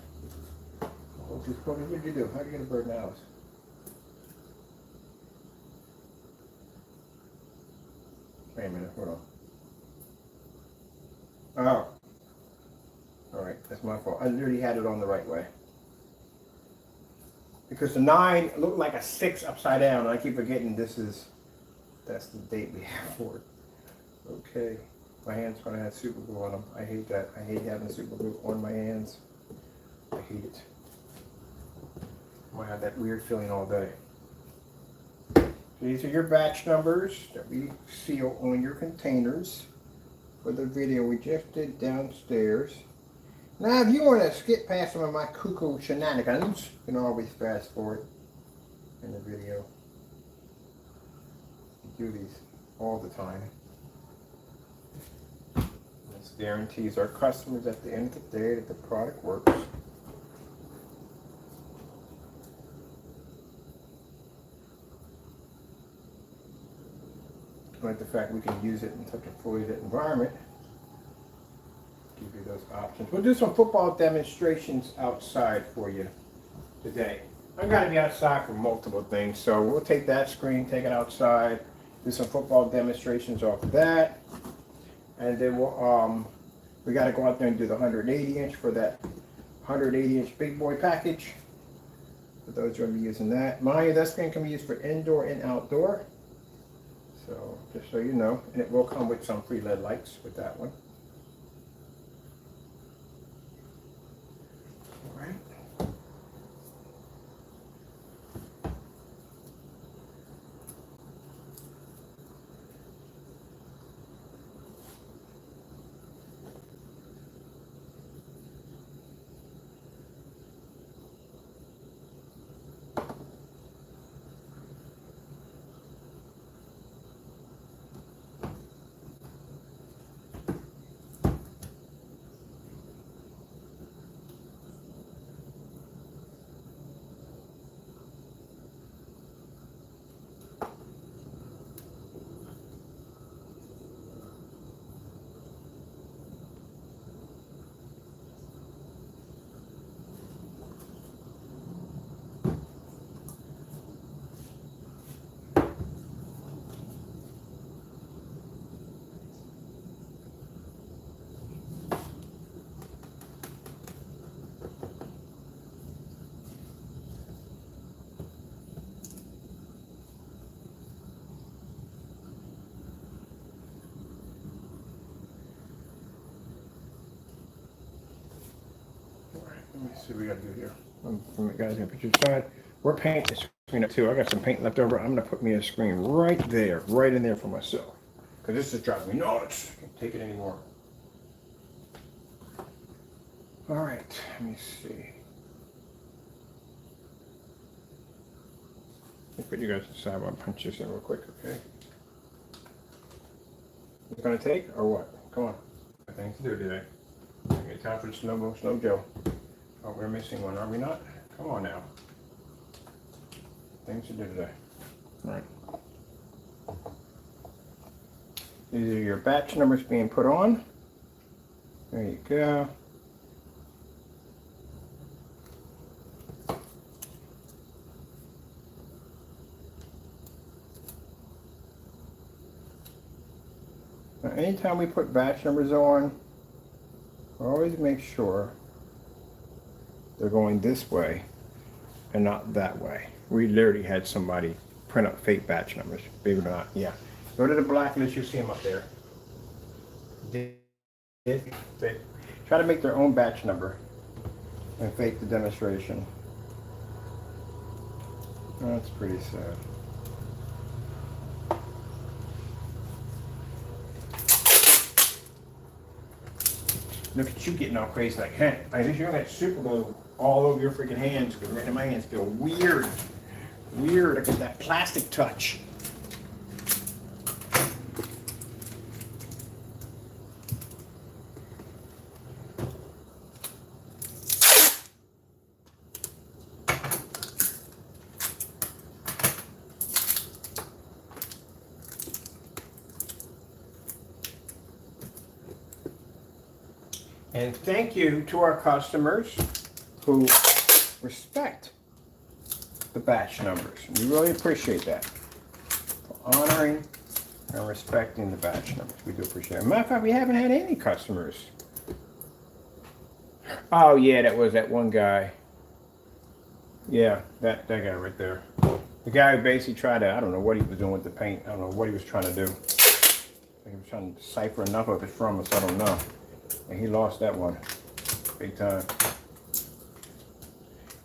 Speaker 1: What did you do? How did you get a bird in the house? Wait a minute, hold on. Oh. Alright, that's my fault. I literally had it on the right way. Because the 9 looked like a 6 upside down, and I keep forgetting that's the date we have for it. Okay. My hand's gonna have super glue on them. I hate that. I hate having super glue on my hands. I hate it. I have that weird feeling all day. These are your batch numbers that we seal on your containers for the video we just did downstairs. Now, if you want to skip past some of my cuckoo shenanigans, you can always fast forward in the video. We do these all the time. This guarantees our customers at the end of the day that the product works. Like the fact we can use it in such a fully lit environment. Give you those options. We'll do some football demonstrations outside for you today. I'm going to be outside for multiple things, so we'll take that screen, take it outside, do some football demonstrations off of that, and then we'll we got to go out there and do the 180-inch for that 180-inch big boy package. For those who are going to be using that, mind you, that screen can be used for indoor and outdoor. So just so you know, and it will come with some free LED lights with that one. see what we gotta do here. From the guys gonna put your side. We're painting the screen up too. I got some paint left over. I'm gonna put me a screen right there, right in there for myself. Cause this is driving me nuts. I can't take it anymore. All right, let me see. Let me put you guys aside while I punch this in real quick, okay? It's gonna take or what? Come on. Got things to do today. Okay, time for the Snow Joe. Oh, we're missing one, are we not? Come on now. Things to do today. All right. These are your batch numbers being put on. There you go. Now, anytime we put batch numbers on, always make sure they're going this way and not that way. We literally had somebody print up fake batch numbers, believe it or not. Yeah. Go to the blacklist, you see them up there. They try to make their own batch number and fake the demonstration. That's pretty sad. Look at you getting all crazy like, hey, I guess you're gonna have super glue all over your freaking hands because right now my hands feel weird. Weird, I get that plastic touch. And thank you to our customers who respect the batch numbers. We really appreciate that. For honoring and respecting the batch numbers. We do appreciate it. Matter of fact, we haven't had any customers. Oh yeah, that was that one guy. Yeah, that guy right there. The guy who basically tried to, I don't know what he was doing with the paint. I don't know what he was trying to do. He was trying to decipher enough of it from us, I don't know. And he lost that one, big time.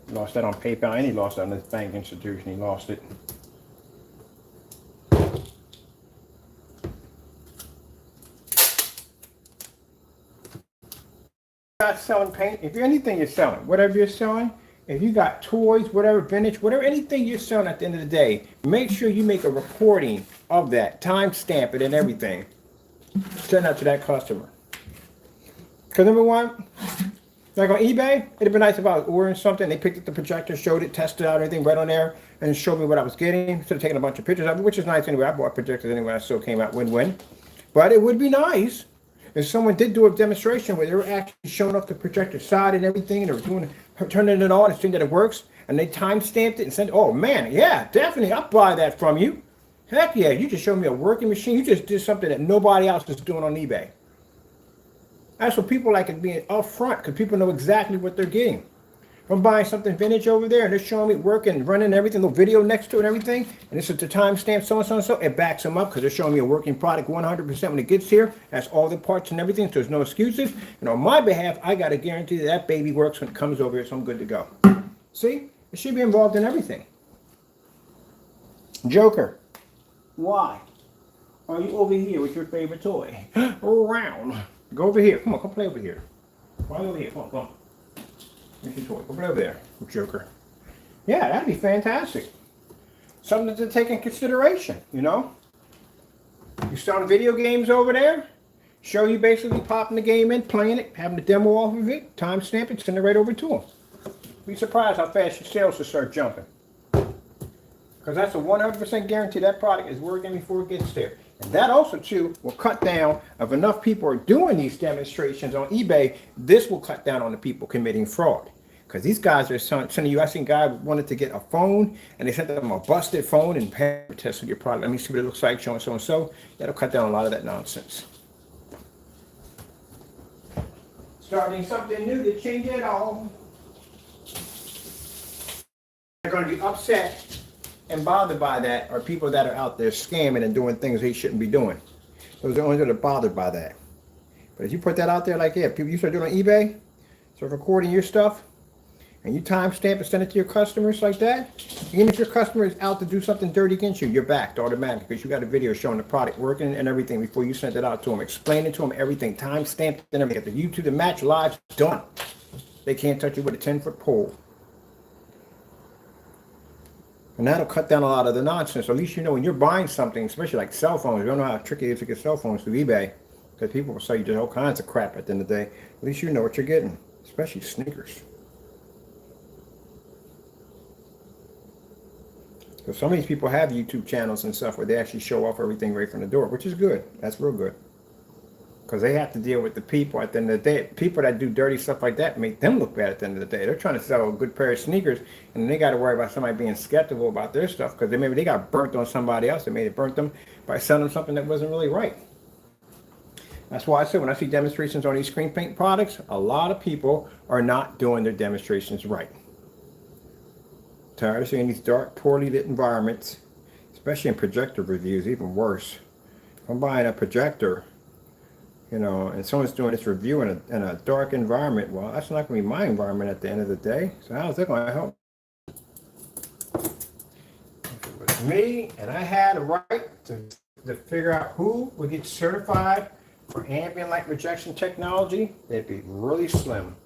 Speaker 1: He lost that on PayPal, and he lost that on this bank institution. He lost it. Not selling paint. If you're anything you're selling, whatever you're selling, if you got toys, whatever, vintage, whatever, anything you're selling at the end of the day, make sure you make a recording of that, timestamp it and everything. Send out to that customer. Because number one, like on eBay, it'd be nice if I was ordering something, they picked up the projector, showed it, tested out everything right on there, and showed me what I was getting, instead of taking a bunch of pictures of it, which is nice anyway. I bought projectors anyway, I still came out win-win. But it would be nice if someone did do a demonstration where they were actually showing off the projector side and everything, and they were doing, turning it on and seeing that it works, and they time-stamped it and said, oh man, yeah, definitely, I'll buy that from you. Heck yeah, you just showed me a working machine. You just did something that nobody else is doing on eBay. That's what people like, it being upfront, because people know exactly what they're getting. If I'm buying something vintage over there and they're showing me working, running everything, the video next to it and everything, and this is the timestamp, so and so and so, it backs them up because they're showing me a working product 100% when it gets here. That's all the parts and everything, so there's no excuses. And on my behalf, I got to guarantee that that baby works when it comes over here, so I'm good to go. See? It should be involved in everything. Joker. Why are you over here with your favorite toy? Around. Go over here. Come on, come play over here. Why over here? Come on, come on. Here's your toy. Go play over there, Joker. Yeah, that'd be fantastic. Something to take in consideration, you know? You selling video games over there? Show you basically popping the game in, playing it, having the demo off of it, timestamp it, send it right over to them. Be surprised how fast your sales will start jumping. Because that's a 100% guarantee that product is working before it gets there. And that also, too, will cut down, if enough people are doing these demonstrations on eBay, this will cut down on the people committing fraud. Because these guys are sending you, I seen a guy wanted to get a phone, and they sent them a busted phone and tested your product. Let me see what it looks like, showing so and so. That'll cut down a lot of that nonsense. Starting something new to change it all. They're going to be upset and bothered by that are people that are out there scamming and doing things they shouldn't be doing. Those are the ones that are bothered by that. But if you put that out there like, yeah, people, you start doing it on eBay, start recording your stuff, and you timestamp and send it to your customers like that, even if your customer is out to do something dirty against you, you're backed automatically because you got a video showing the product working and everything before you sent it out to them, explaining to them everything, timestamped and everything. If the YouTube, the match live, done. They can't touch you with a 10-foot pole. And that'll cut down a lot of the nonsense. At least you know when you're buying something, especially like cell phones, you don't know how tricky it is to get cell phones through eBay. Because people will sell you just all kinds of crap at the end of the day. At least you know what you're getting, especially sneakers. So some of these people have YouTube channels and stuff where they actually show off everything right from the door, which is good. That's real good. Because they have to deal with the people at the end of the day. People that do dirty stuff like that make them look bad at the end of the day. They're trying to sell a good pair of sneakers, and they got to worry about somebody being skeptical about their stuff because maybe they got burnt on somebody else. They made it burnt them by selling them something that wasn't really right. That's why I said when I see demonstrations on these screen paint products, a lot of people are not doing their demonstrations right. Tired of seeing these dark, poorly lit environments, especially in projector reviews, even worse. If I'm buying a projector, you know, and someone's doing this review in a dark environment, well, that's not going to be my environment at the end of the day. So how's that going to help? If it was me and I had a right to figure out who would get certified for ambient light rejection technology, they'd be really slim.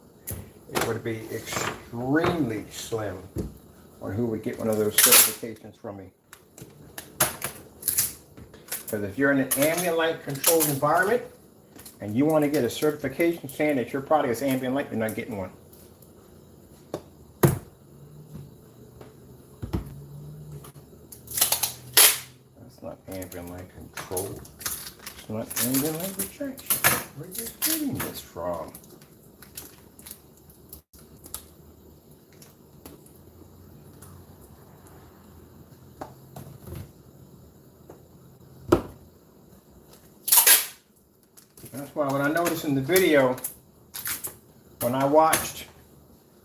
Speaker 1: It would be extremely slim on who would get one of those certifications from me. Because if you're in an ambient light controlled environment and you want to get a certification saying that your product is ambient light, you're not getting one. That's not ambient light controlled. It's not ambient light rejection. Where are you getting this from? That's why when I noticed in the video, when I watched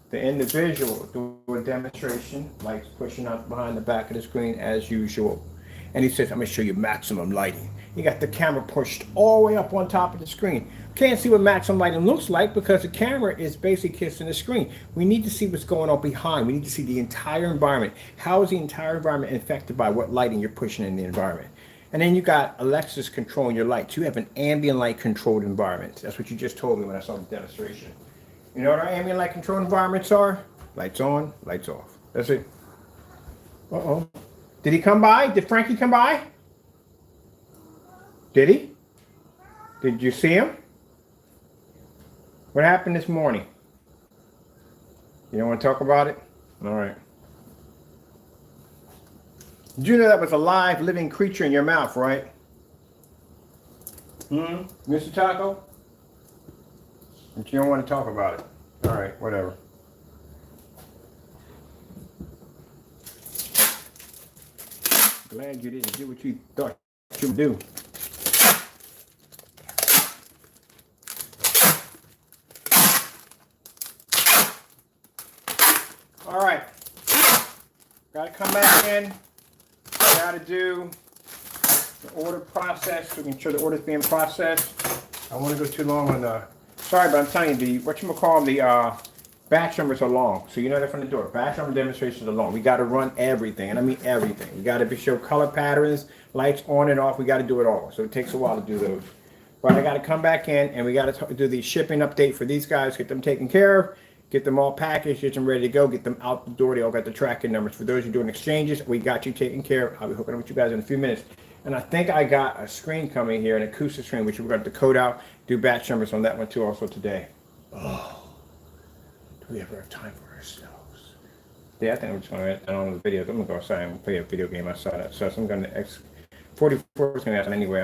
Speaker 1: the individual do a demonstration, lights pushing out behind the back of the screen as usual. And he says, I'm going to show you maximum lighting. You got the camera pushed all the way up on top of the screen. Can't see what maximum lighting looks like because the camera is basically kissing the screen. We need to see what's going on behind. We need to see the entire environment. How is the entire environment affected by what lighting you're pushing in the environment? And then you got Alexa's controlling your lights. You have an ambient light controlled environment. That's what you just told me when I saw the demonstration. You know what our ambient light controlled environments are? Lights on, lights off. That's it. Uh-oh. Did he come by? Did Frankie come by? Did he? Did you see him? What happened this morning? You don't want to talk about it? All right. Did you know that was a live, living creature in your mouth, right? Mr. Taco? But you don't want to talk about it. All right, whatever. Glad you didn't do what you thought you would do. All right. Got to come back in. Got to do the order process to ensure the order's being processed. I don't want to go too long on the. Sorry, but I'm telling you, the batch numbers are long. So you know that from the door. Batch number demonstrations are long. We got to run everything, and I mean everything. We got to show color patterns, lights on and off. We got to do it all. So it takes a while to do those. But I got to come back in, and we got to do the shipping update for these guys, get them taken care of, get them all packaged, get them ready to go, get them out the door. They all got the tracking numbers. For those who are doing exchanges, we got you taken care of. I'll be hooking up with you guys in a few minutes. And I think I got a screen coming here, an acoustic screen, which we're going to code out, do batch numbers on that one too also today. Oh, do we ever have time for ourselves? Yeah, I think I'm just going to end on the videos. I'm going to go outside and play a video game outside. So I'm going to 44 is going to happen anyway.